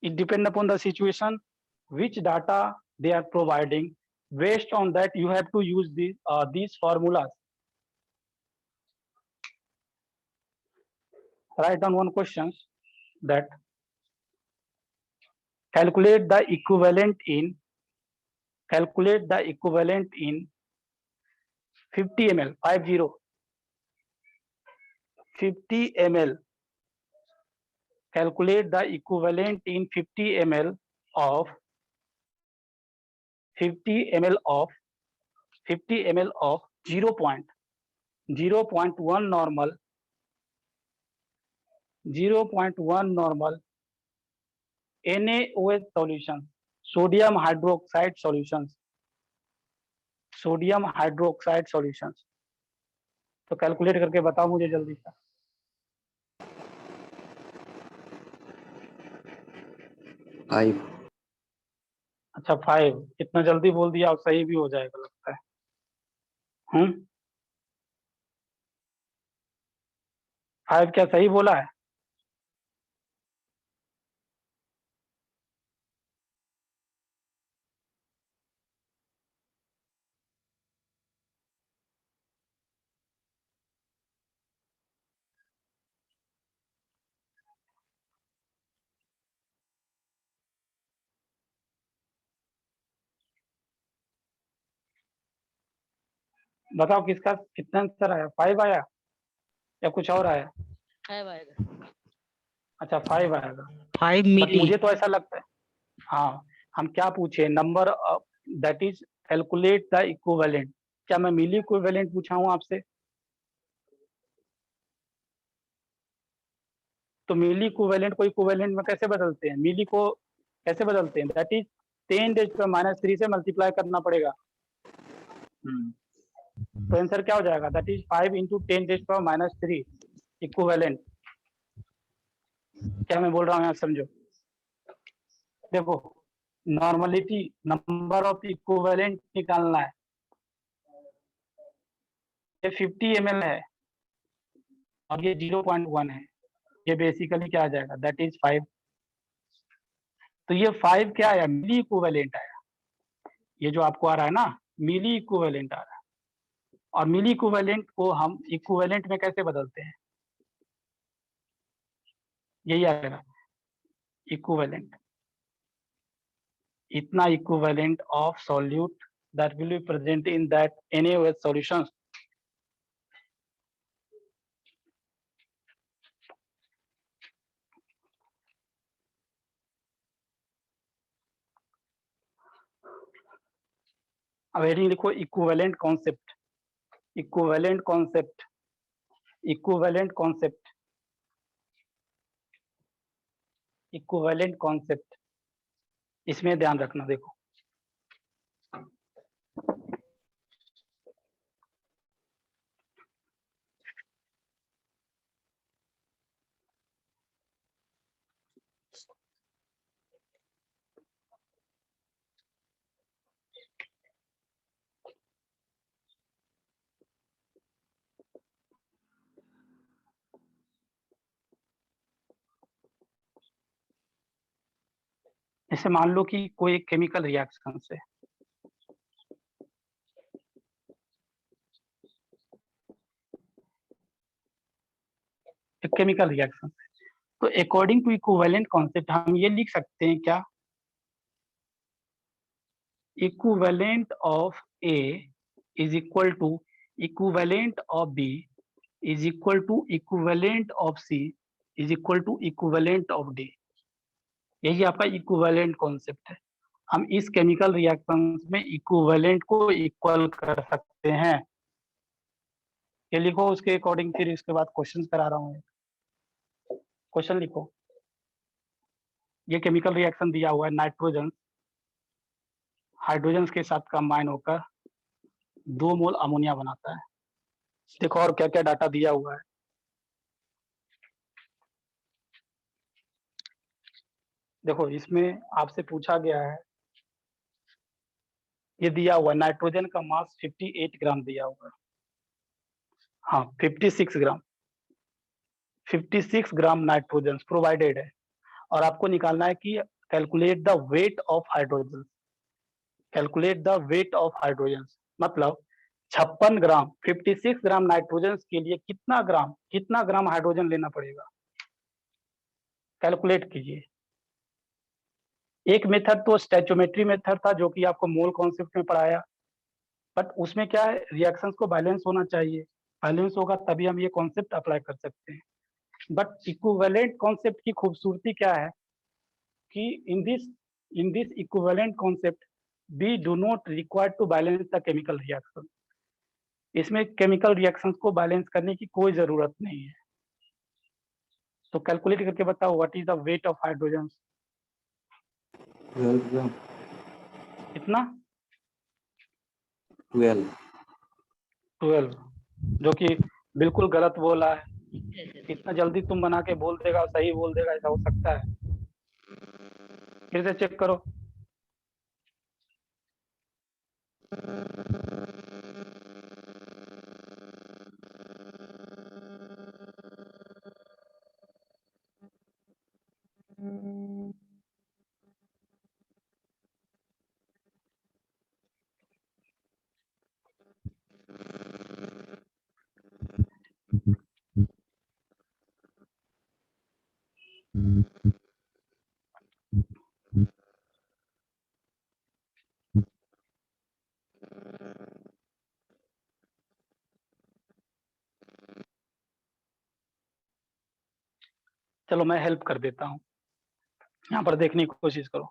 it depend upon the situation which data they are providing, based on that you have to use these formulas. Write down one question, that calculate the equivalent in 50 ml 50 ml, calculate the equivalent in 50 ml of 50 ml of 0.1 normal 0.1 NaOH solution, sodium hydroxide solutions। तो calculate करके बताओ मुझे जल्दी से। अच्छा 5, इतना जल्दी बोल दिया और सही भी हो जाएगा लगता है। 5 क्या सही बोला है? बताओ किसका कितना आंसर आया? 5 आया या कुछ और आया? 5 आएगा। अच्छा 5 आएगा। 5 बट मिली। मुझे तो ऐसा लगता है, हाँ हम क्या पूछे, number that is calculate the equivalent. क्या मैं मिली इक्विवेलेंट पूछा हूँ आपसे? तो मिली इक्विवेलेंट को इक्विवेलेंट में कैसे बदलते हैं? मिली को कैसे बदलते हैं? दैट इज 10⁻³ से मल्टीप्लाई करना पड़ेगा। तो आंसर क्या हो जाएगा? That is 5 × 10⁻³ equivalent. क्या मैं बोल रहा हूँ यहाँ समझो। देखो नॉर्मलिटी नंबर ऑफ इक्विवेलेंट निकालना है। ये 50 ml है और ये 0.1 है। ये बेसिकली क्या आ जाएगा? That is 5। तो ये 5 क्या आया? मिली इक्विवेलेंट आया। ये जो आपको आ रहा है ना, मिली इक्विवेलेंट आ रहा है। और मिली इक्विवेलेंट को हम इक्विवेलेंट में कैसे बदलते हैं? यही आएगा इक्विवेलेंट। इतना equivalent of solute that will be present in that NaOH solutions। अब हेडिंग लिखो equivalent concept. Equivalent concept, equivalent concept, equivalent concept, इसमें ध्यान रखना। देखो जैसे मान लो कि कोई एक केमिकल रिएक्शन से केमिकल रिएक्शन, तो अकॉर्डिंग टू इक्विवेलेंट कॉन्सेप्ट हम ये लिख सकते हैं क्या? Equivalent of A is equal to equivalent of B is equal to equivalent of C is equal to equivalent of D. यही आपका इक्विवेलेंट कॉन्सेप्ट है। हम इस केमिकल रिएक्शन में इक्विवेलेंट को इक्वल कर सकते हैं। ये लिखो उसके अकॉर्डिंग, फिर इसके बाद क्वेश्चन करा रहा हूँ। क्वेश्चन लिखो। ये केमिकल रिएक्शन दिया हुआ है, नाइट्रोजन हाइड्रोजन के साथ कंबाइन होकर 2 मोल अमोनिया बनाता है। देखो और क्या क्या डाटा दिया हुआ है। देखो इसमें आपसे पूछा गया है, ये दिया हुआ है नाइट्रोजन का मास 58 ग्राम दिया हुआ है। हाँ 56 ग्राम, 56 ग्राम नाइट्रोजन प्रोवाइडेड है। और आपको निकालना है कि calculate the weight of hydrogen. Calculate the weight of hydrogen मतलब 56 ग्राम, 56 ग्राम नाइट्रोजन के लिए कितना ग्राम हाइड्रोजन लेना पड़ेगा? कैलकुलेट कीजिए। एक मेथड तो स्टैचोमेट्री मेथड था जो कि आपको मोल कॉन्सेप्ट में पढ़ाया। बट उसमें क्या है, रिएक्शंस को बैलेंस होना चाहिए, बैलेंस होगा तभी हम ये कॉन्सेप्ट अप्लाई कर सकते हैं। बट इक्विवेलेंट कॉन्सेप्ट की खूबसूरती क्या है कि in this equivalent concept we do not require to balance the chemical reaction. इसमें केमिकल रिएक्शंस को बैलेंस करने की कोई जरूरत नहीं है। तो कैलकुलेट करके बताओ what is the weight of hydrogen. 12 ग्राम। कितना? 12। 12, जो कि बिल्कुल गलत बोला है। इतना जल्दी तुम बना के बोल देगा, सही बोल देगा, ऐसा हो सकता है? फिर से चेक करो। चलो मैं हेल्प कर देता हूँ, यहाँ पर देखने की कोशिश करो।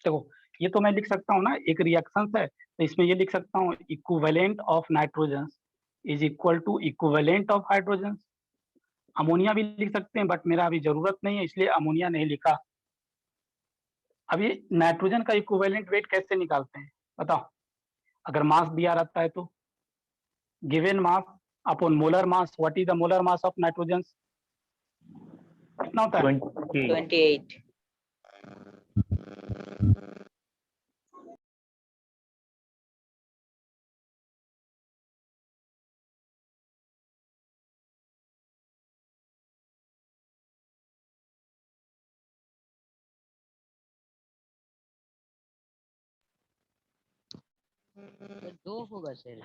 देखो ये तो मैं लिख सकता हूँ ना, एक रिएक्शन है तो इसमें ये लिख सकता हूँ equivalent of nitrogen is equal to equivalent of hydrogen. Ammonia भी लिख सकते हैं बट मेरा अभी जरूरत नहीं है इसलिए अमोनिया नहीं लिखा। अब ये नाइट्रोजन का इक्विवेलेंट वेट कैसे निकालते हैं बताओ? अगर मास दिया रहता है तो given mass upon molar mass, what is the molar mass of nitrogen? कितना होता है? 28. सर 2 होगा सर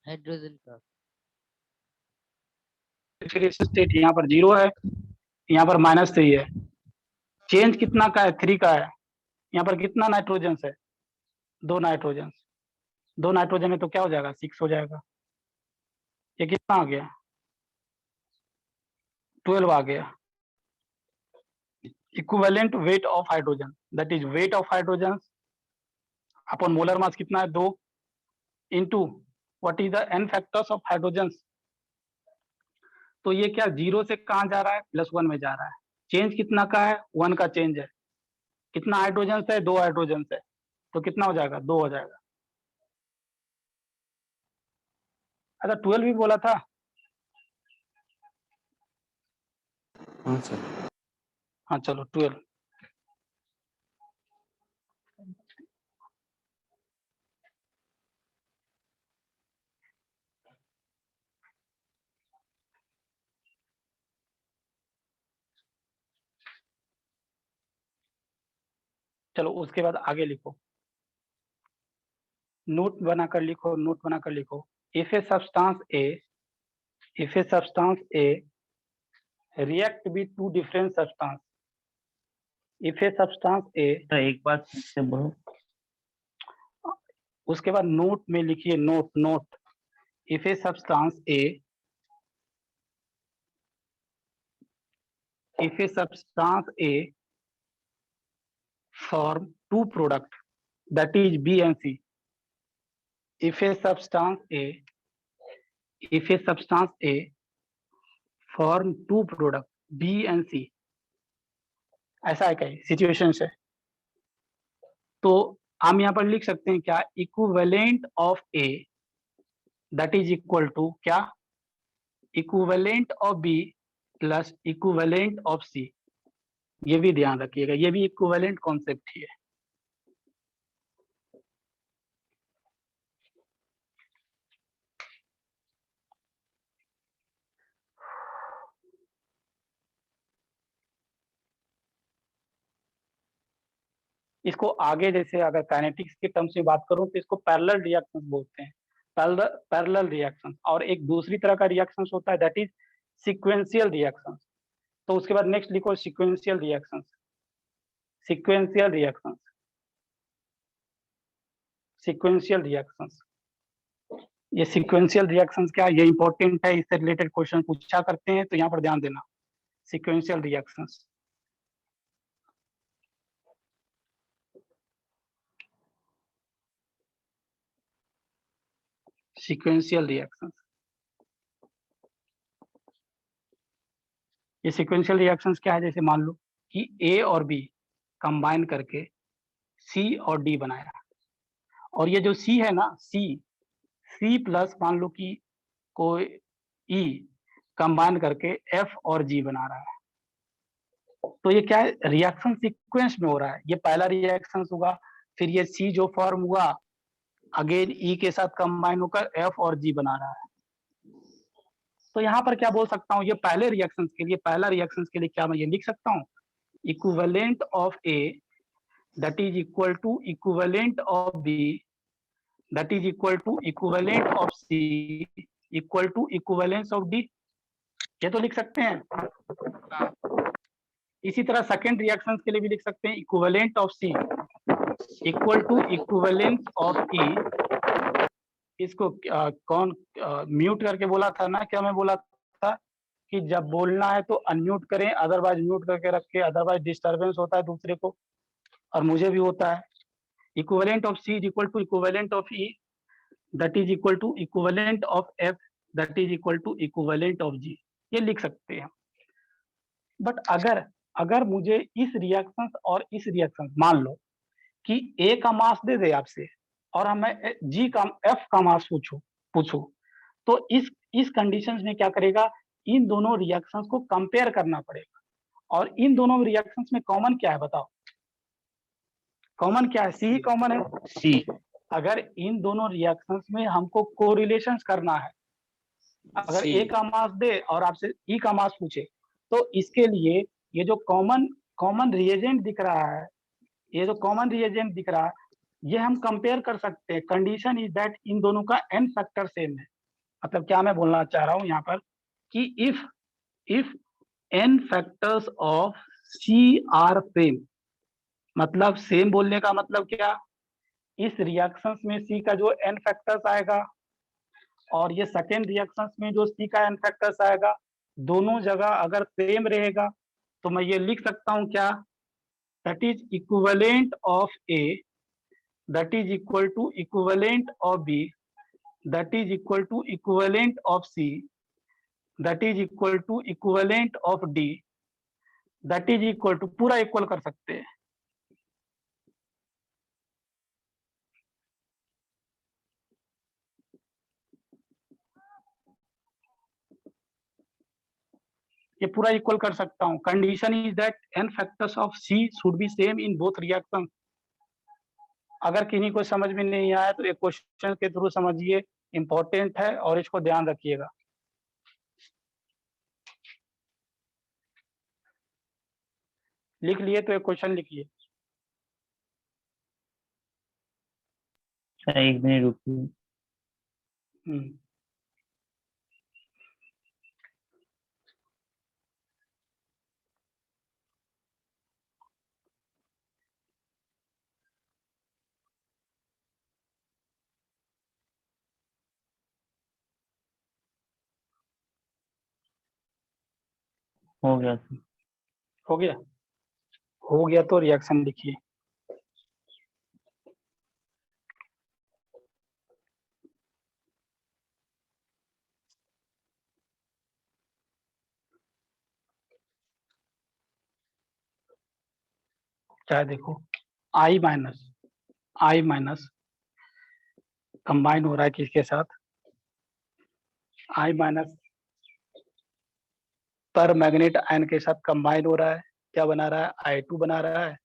हाइड्रोजन का। स्टेट यहाँ पर 0 है, यहाँ पर -3 है। चेंज कितना का है? 3 का है। यहाँ पर कितना नाइट्रोजन है? 2 नाइट्रोजन। 2 नाइट्रोजन में तो क्या हो जाएगा? 6 हो जाएगा। ये कितना आ गया? 12 आ गया। Equivalent weight of hydrogen that is weight of hydrogen upon molar mass कितना है? 2 into what is the n factors of hydrogen. तो ये क्या 0 से कहाँ जा रहा है? +1 में जा रहा है। चेंज कितना का है? 1 का चेंज है। कितना हाइड्रोजन है? 2 हाइड्रोजन है। तो कितना हो जाएगा? 2 हो जाएगा। अच्छा 12 भी बोला था। हाँ सर। हाँ चलो 12। चलो उसके बाद आगे लिखो, नोट बनाकर लिखो, नोट बनाकर लिखो। If a substance A react with two different substance, if a substance A, एक बात से बोलो। उसके बाद नोट में लिखिए, note if a substance A form two product that is B and C, if a substance A form two product B and C, ऐसा है क्या सिचुएशन है? तो हम यहाँ पर लिख सकते हैं क्या? Equivalent of A that is equal to क्या? Equivalent of B plus equivalent of C। ये भी ध्यान रखिएगा, ये भी इक्विवेलेंट कॉन्सेप्ट ही है। इसको आगे जैसे अगर काइनेटिक्स के टर्म्स में बात करूं तो इसको पैरेलल रिएक्शंस बोलते हैं, पैरेलल रिएक्शंस। और एक दूसरी तरह का रिएक्शंस होता है दैट इज सीक्वेंशियल रिएक्शंस। तो उसके बाद नेक्स्ट लिखो sequential reactions. Sequential reactions, sequential reactions, ये सीक्वेंशियल रिएक्शंस क्या, ये इंपॉर्टेंट है, इससे रिलेटेड क्वेश्चन पूछा करते हैं, तो यहाँ पर ध्यान देना। सीक्वेंशियल रिएक्शंस, सीक्वेंशियल रिएक्शंस, ये सीक्वेंशियल रिएक्शंस क्या है, जैसे मान लो कि ए और बी कंबाइन करके सी और डी बनाया, और ये जो सी है ना, सी प्लस मान लो कि कोई ई कंबाइन करके एफ और जी बना रहा है, तो ये क्या है, रिएक्शन सीक्वेंस में हो रहा है। ये पहला रिएक्शन होगा, फिर ये सी जो फॉर्म हुआ अगेन ई के साथ कंबाइन होकर एफ और जी बना रहा है। तो यहाँ पर क्या बोल सकता हूँ, ये पहले रिएक्शन के लिए, पहला रिएक्शन के लिए क्या मैं ये लिख सकता हूँ, equivalent of A that is equal to equivalent of B that is equal to equivalent of C equal to equivalence of D, ये तो लिख सकते हैं। इसी तरह सेकेंड रिएक्शन के लिए भी लिख सकते हैं, equivalent of C equal to equivalence of E. इसको कौन म्यूट करके बोला था ना, क्या मैं बोला था कि जब बोलना है तो अनम्यूट करें, अदरवाइज म्यूट करके रखे, अदरवाइज डिस्टरबेंस होता है दूसरे को, और मुझे भी होता है। Equivalent of C is equal to equivalent of E that is equal to equivalent of F that is equal to equivalent of G, ये लिख सकते हैं। बट अगर मुझे इस रिएक्शन और इस रिएक्शन, मान लो कि ए का मास दे दे आपसे और हमें जी का एफ का मास पूछो, तो इस कंडीशंस में क्या करेगा, इन दोनों रिएक्शंस को कंपेयर करना पड़ेगा, और इन दोनों रिएक्शंस में कॉमन क्या है बताओ, कॉमन क्या है, सी ही कॉमन है, सी। अगर इन दोनों रिएक्शंस में हमको कोरिलेशंस करना है, अगर ए का मास दे और आपसे ई का मास पूछे, तो इसके लिए ये जो कॉमन रिएजेंट दिख रहा है, ये जो कॉमन रिएजेंट दिख रहा है, ये हम कंपेयर कर सकते हैं। कंडीशन इज दैट इन दोनों का एन फैक्टर सेम है। मतलब क्या मैं बोलना चाह रहा हूं यहाँ पर कि if n factors of C are same, मतलब सेम बोलने का मतलब क्या, इस रिएक्शंस में सी का जो एन फैक्टर्स आएगा और ये सेकेंड रिएक्शंस में जो सी का एन फैक्टर्स आएगा, दोनों जगह अगर सेम रहेगा तो मैं ये लिख सकता हूं क्या, that is equivalent of A that is equal to equivalent of B that is equal to equivalent of C that is equal to equivalent of D that is equal to, पूरा equal कर सकते हैं। ये पूरा equal कर सकता हूँ। Condition is that n factors of C should be same in both reaction. अगर किन्हीं को समझ में नहीं आया तो एक क्वेश्चन के थ्रू समझिए, इंपॉर्टेंट है और इसको ध्यान रखिएगा। लिख लिए तो एक क्वेश्चन लिखिए। एक मिनट रुकिए। हो गया सर। हो गया, हो गया तो रिएक्शन लिखिए। क्या देखो, आई माइनस कंबाइन हो रहा है किसके साथ, आई माइनस पर मैग्नेट आयन के साथ कंबाइन हो रहा है, क्या बना रहा है, I2 बना रहा है,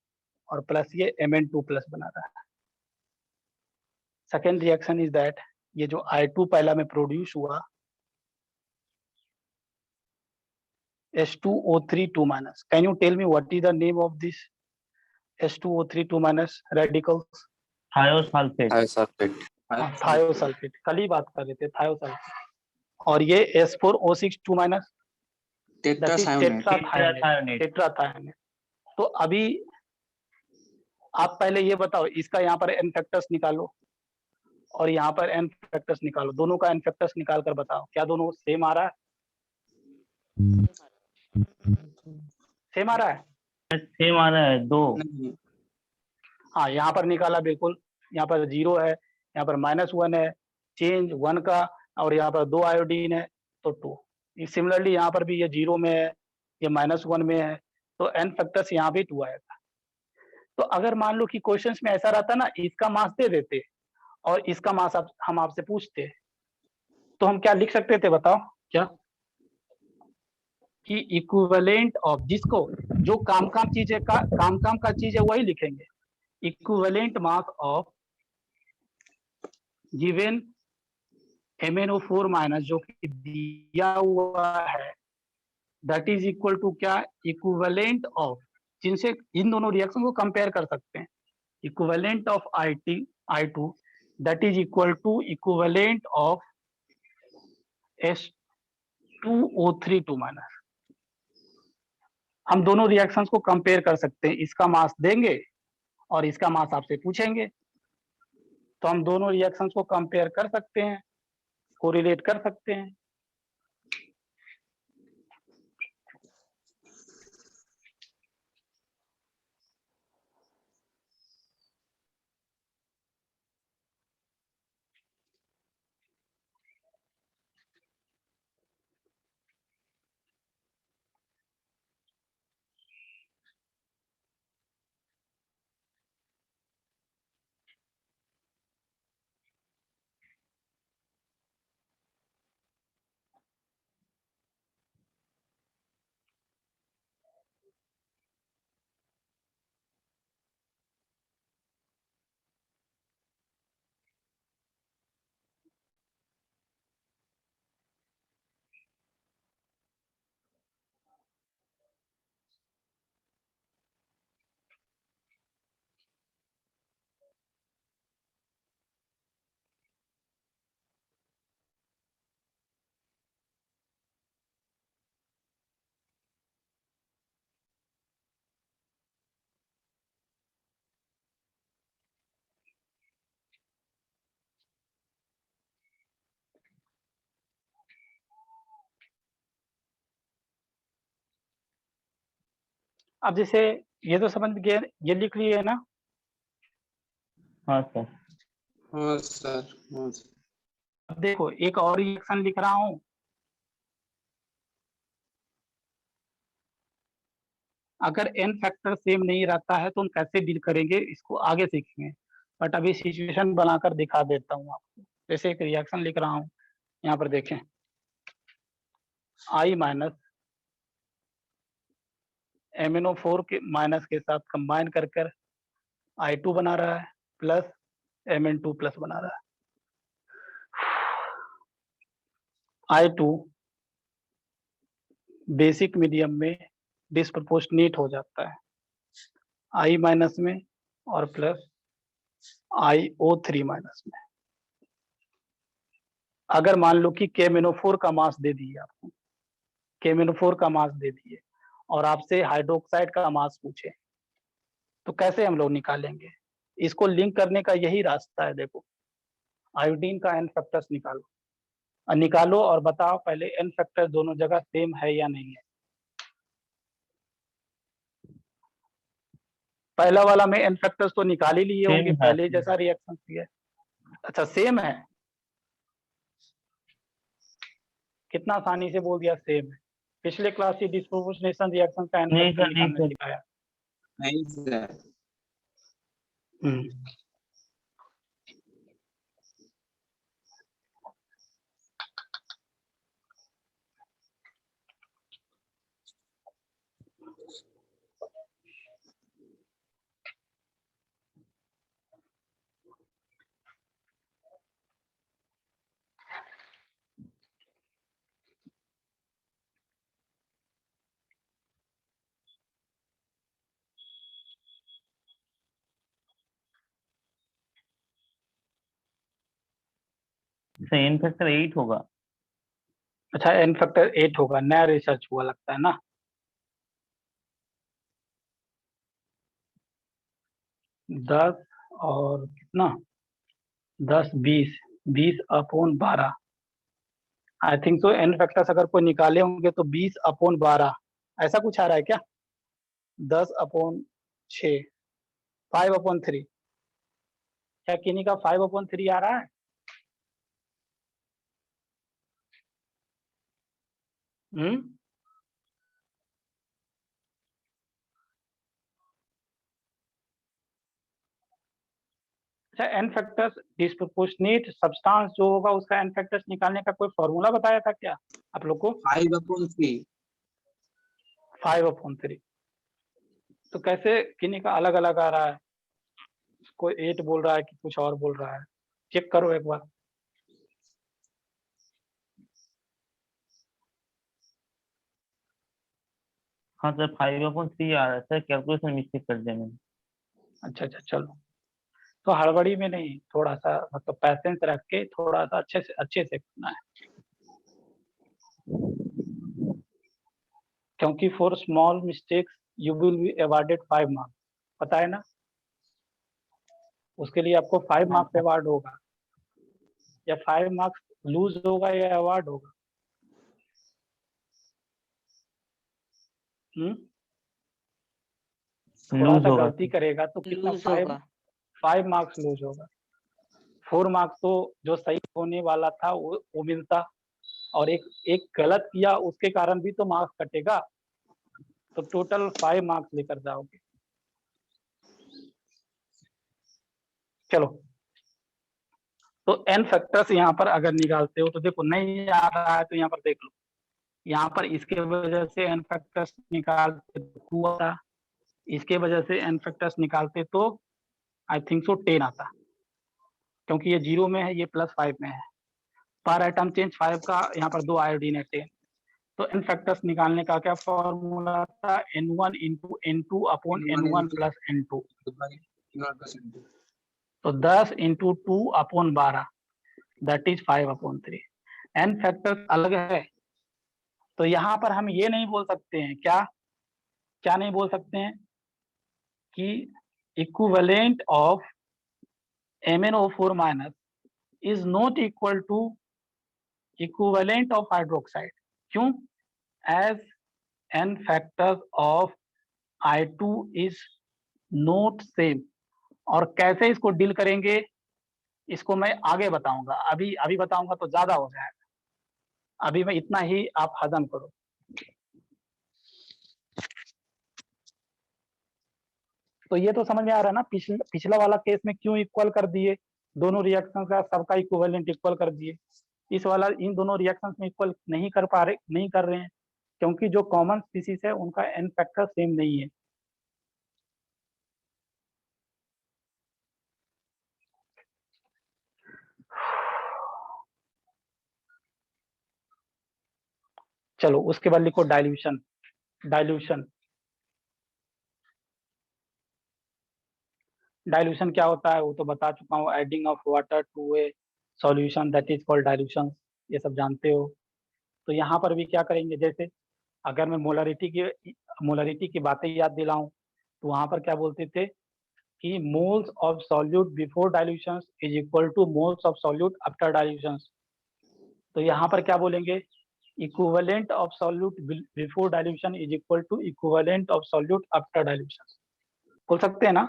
और प्लस ये Mn2 प्लस बना रहा है। सेकेंड रिएक्शन इज दैट ये जो I2 पहला में प्रोड्यूस हुआ, H2O3 2 minus, can you tell me what is the name of this H2O3 2 minus radicals? Thiosulphate. Thiosulphate, कल ही बात कर रहे थे थायोसल्फेट। और ये S4O6 2 minus, that is tetrathionate. Tetrathionate. Tetrathionate. तो अभी आप पहले ये बताओ, इसका यहाँ पर एन फैक्टर्स निकालो और यहाँ पर एन फैक्टर्स निकालो, दोनों का एन फैक्टर्स निकाल कर बताओ, क्या दोनों सेम आ रहा है? सेम आ रहा है? सेम आ रहा है 2। नहीं, हाँ, यहाँ पर निकाला बिल्कुल, यहाँ पर 0 है, यहाँ पर -1 है, चेंज 1 का, और यहाँ पर 2 आयोडीन है तो 2। सिमिलरली यहाँ पर भी ये 0 में है, ये -1 में है, तो एन फैक्टर्स यहाँ भी 2 आएगा। तो अगर मान लो कि क्वेश्चंस में ऐसा रहता ना, इसका मास दे देते और इसका मास हम आपसे पूछते, तो हम क्या लिख सकते थे बताओ? क्या कि इक्विवेलेंट ऑफ, जिसको जो काम चीज है का काम का चीज है वही लिखेंगे, equivalent mass of given MnO4 minus जो कि दिया हुआ है, दैट इज इक्वल टू क्या? इक्विवेलेंट ऑफ, जिनसे इन दोनों रिएक्शन को कंपेयर कर सकते हैं, equivalent of I2 that is equal to equivalent of S2O3 minus. हम दोनों रिएक्शंस को कंपेयर कर सकते हैं, इसका मास देंगे और इसका मास आपसे पूछेंगे, तो हम दोनों रिएक्शंस को कंपेयर कर सकते हैं, कोरिलेट कर सकते हैं। अब जैसे ये तो समझ गए, ये लिख लिए ना? हाँ सर। हाँ सर, हाँ सर। अब देखो एक और रिएक्शन लिख रहा हूं, अगर एन फैक्टर सेम नहीं रहता है तो हम कैसे डील करेंगे इसको आगे सीखेंगे, बट अभी सिचुएशन बनाकर दिखा देता हूँ आपको। जैसे एक रिएक्शन लिख रहा हूँ, यहाँ पर देखें, I माइनस MnO4 के माइनस के साथ कंबाइन कर कर I2 बना रहा है, प्लस Mn2 प्लस बना रहा है। I2 बेसिक मीडियम में डिस्प्रपोर्शनेट हो जाता है I माइनस में और प्लस IO3 माइनस में। अगर मान लो कि KMnO4 का मास दे दिए आपको, KMnO4 का मास दे दिए और आपसे हाइड्रोक्साइड का मास पूछे, तो कैसे हम लोग निकालेंगे? इसको लिंक करने का यही रास्ता है। देखो आयोडीन का एन फैक्टर्स निकालो और बताओ पहले एन फैक्टर दोनों जगह सेम है या नहीं है। पहला वाला में एन फैक्टर्स तो निकाल ही लिए होंगे, है। पहले जैसा रिएक्शन किया। अच्छा सेम है, कितना आसानी से बोल दिया सेम है। पिछले क्लास की डिस्प्रोपोर्शनेशन रिएक्शन का एन नहीं फैक्टर सर, नहीं निकालना सर। सिखाया। नहीं सर। हम्म। सर एन फैक्टर 8 होगा। अच्छा, n फैक्टर 8 होगा, नया रिसर्च हुआ लगता है ना। दस और कितना, 10 20, 20/12। I think so n factors अगर कोई निकाले होंगे तो 20/12 ऐसा कुछ आ रहा है क्या? 10/6, 5/3। क्या किन्हीं का 5/3 आ रहा है? हम्म। अच्छा, एन फैक्टर्स डिस्प्रोपोर्शनेट सब्सटेंस जो होगा उसका एन फैक्टर्स निकालने का कोई फॉर्मूला बताया था क्या आप लोग को? 5/3। 5/3। तो कैसे किन्हीं का अलग अलग आ रहा है, कोई 8 बोल रहा है कि कुछ और बोल रहा है, चेक करो एक बार। हाँ सर 5/3 आ रहा है सर, कैलकुलेशन मिस्टेक कर दिया मैंने। अच्छा अच्छा, चलो। तो हड़बड़ी में नहीं, थोड़ा सा मतलब पैसेंस रख के थोड़ा सा अच्छे से करना है, क्योंकि for small mistakes you will be awarded 5 marks, पता है ना। उसके लिए आपको 5 हाँ मार्क्स अवार्ड होगा, या 5 मार्क्स लूज होगा या अवार्ड होगा। थोड़ा लूज सा होगा गलती सर। करेगा तो कितना, लूज 5 होगा। 5 मार्क्स लूज होगा। 4 मार्क्स तो जो सही होने वाला था वो मिलता, और एक एक गलत किया उसके कारण भी तो मार्क्स कटेगा, तो टोटल 5 मार्क्स लेकर जाओगे। चलो, तो n फैक्टर्स यहाँ पर अगर निकालते हो तो देखो, नहीं आ रहा है तो यहाँ पर देख लो, यहाँ पर इसके वजह से n फैक्टर्स निकालते तो 2 आता, इसके वजह से n फैक्टर्स निकालते तो आई थिंक सो 10 आता, क्योंकि ये 0 में है, ये +5 में है। पर आइटम चेंज 5 का यहाँ पर 2 आयोडीन है 10। तो n फैक्टर्स निकालने का क्या फॉर्मूला था, n1 into n2 upon n1 plus n2। तो 10 into 2 upon 12, that is 5/3। n factors अलग है, तो यहाँ पर हम ये नहीं बोल सकते हैं, क्या क्या नहीं बोल सकते हैं कि equivalent of MnO4 minus is not equal to equivalent of hydroxide. क्यों? As n factors of I2 is not same. और कैसे इसको डील करेंगे इसको मैं आगे बताऊंगा, अभी अभी बताऊंगा तो ज्यादा हो जाएगा, अभी मैं इतना ही आप हजम करो। तो ये तो समझ में आ रहा है ना, पिछला वाला केस में क्यों इक्वल कर दिए, दोनों रिएक्शन का सबका इक्विवेलेंट इक्वल कर दिए। इस वाला इन दोनों रिएक्शंस में इक्वल नहीं कर रहे हैं, क्योंकि जो कॉमन स्पीसीज है उनका n फैक्टर सेम नहीं है। चलो, उसके बाद लिखो डाइल्यूशन। डाइल्यूशन डाइल्यूशन क्या होता है वो तो बता चुका हूँ, adding of water to a solution that is called dilution, ये सब जानते हो। तो यहाँ पर भी क्या करेंगे, जैसे अगर मैं मोलरिटी की बातें याद दिलाऊं तो वहां पर क्या बोलते थे कि moles of solute before dilution is equal to moles of solute after dilution. तो यहाँ पर क्या बोलेंगे, equivalent of solute before dilution is equal to equivalent of solute after dilution. बोल सकते हैं ना,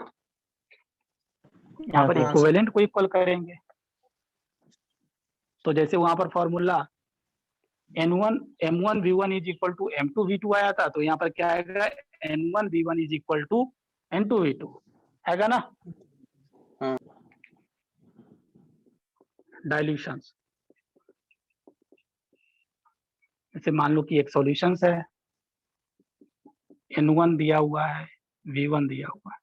यहाँ हाँ पर सर। इक्विवेलेंट को इक्वल करेंगे। तो जैसे वहां पर formula N1 M1 V1 is equal to M2 V2 आया था, तो यहाँ पर क्या आएगा, N1 V1 is equal to N2 V2 आएगा ना। हाँ। डाइल्यूशन, जैसे मान लो कि एक सॉल्यूशन है, N1 दिया हुआ है, V1 दिया हुआ है,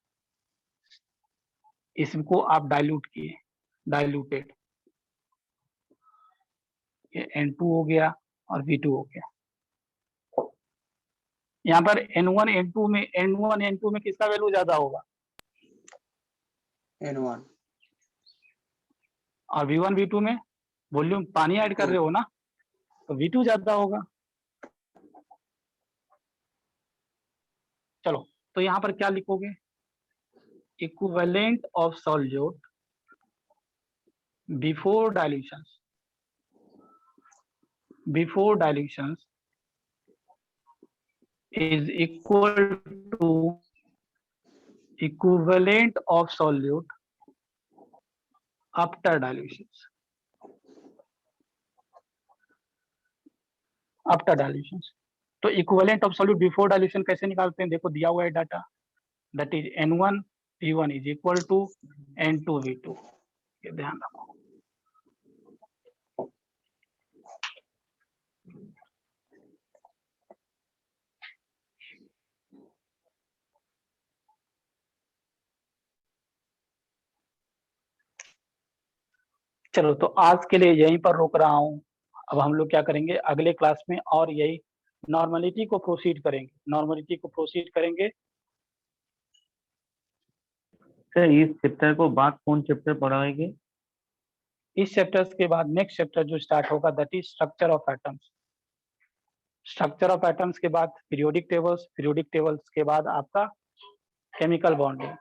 इसको आप डाइल्यूट किए, डाइल्यूटेड, ये N2 हो गया और V2 हो गया। यहाँ पर N1 N2 में किसका वैल्यू ज्यादा होगा, N1। और V1 V2 में वॉल्यूम पानी ऐड कर रहे हो ना, तो V2 ज्यादा होगा। चलो, तो यहाँ पर क्या लिखोगे, equivalent of solute before dilutions is equal to equivalent of solute after dilutions. तो equivalent of solute before dilution कैसे निकालते हैं, देखो दिया हुआ है data, that is N1 V1 is equal to N2 V2, ये ध्यान रखो। चलो, तो आज के लिए यहीं पर रोक रहा हूँ। अब हम लोग क्या करेंगे अगले क्लास में, और यही नॉर्मलिटी को प्रोसीड करेंगे। सर इस चैप्टर को बाद कौन चैप्टर पढ़ाएंगे? इस चैप्टर्स के बाद नेक्स्ट चैप्टर जो स्टार्ट होगा that is structure of atoms के बाद पीरियोडिक टेबल्स के बाद आपका केमिकल बॉन्डिंग,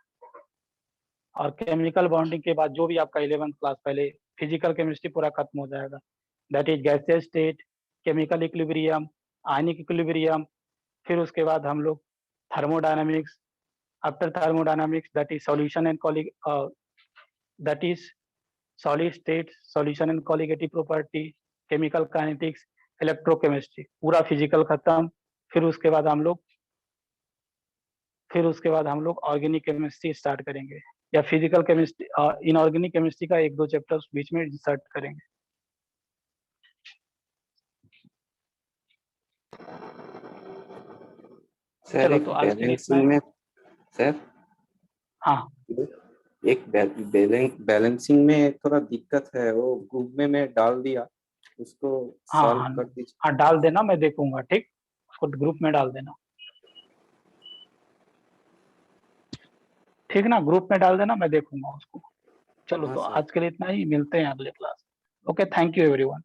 और केमिकल बॉन्डिंग के बाद जो भी आपका 11th क्लास, पहले फिजिकल केमिस्ट्री पूरा खत्म हो जाएगा, that is gaseous state, chemical equilibrium, ionic equilibrium, फिर उसके बाद हम लोग thermodynamics, after thermodynamics that is solution and that is solid state, solution and colligative property, chemical kinetics, electrochemistry, पूरा फिजिकल खत्म। फिर उसके बाद हम लोग ऑर्गेनिक केमिस्ट्री स्टार्ट करेंगे, या फिजिकल केमिस्ट्री, इनऑर्गेनिक केमिस्ट्री का 1-2 चैप्टर्स बीच में इंसर्ट करेंगे। सर चलो, एक तो आज के लिए इतना बैलेंसिंग है। में सर हाँ, एक बैलेंसिंग में थोड़ा दिक्कत है, वो ग्रुप में मैं डाल दिया, उसको हाँ, सॉल्व हाँ, कर दीजिए। हाँ, डाल देना, मैं देखूंगा, ठीक, उसको ग्रुप में डाल देना, ठीक ना, ग्रुप में डाल देना, मैं देखूंगा उसको। चलो, हाँ तो सर। आज के लिए इतना ही, मिलते हैं अगले class. Okay, thank you everyone.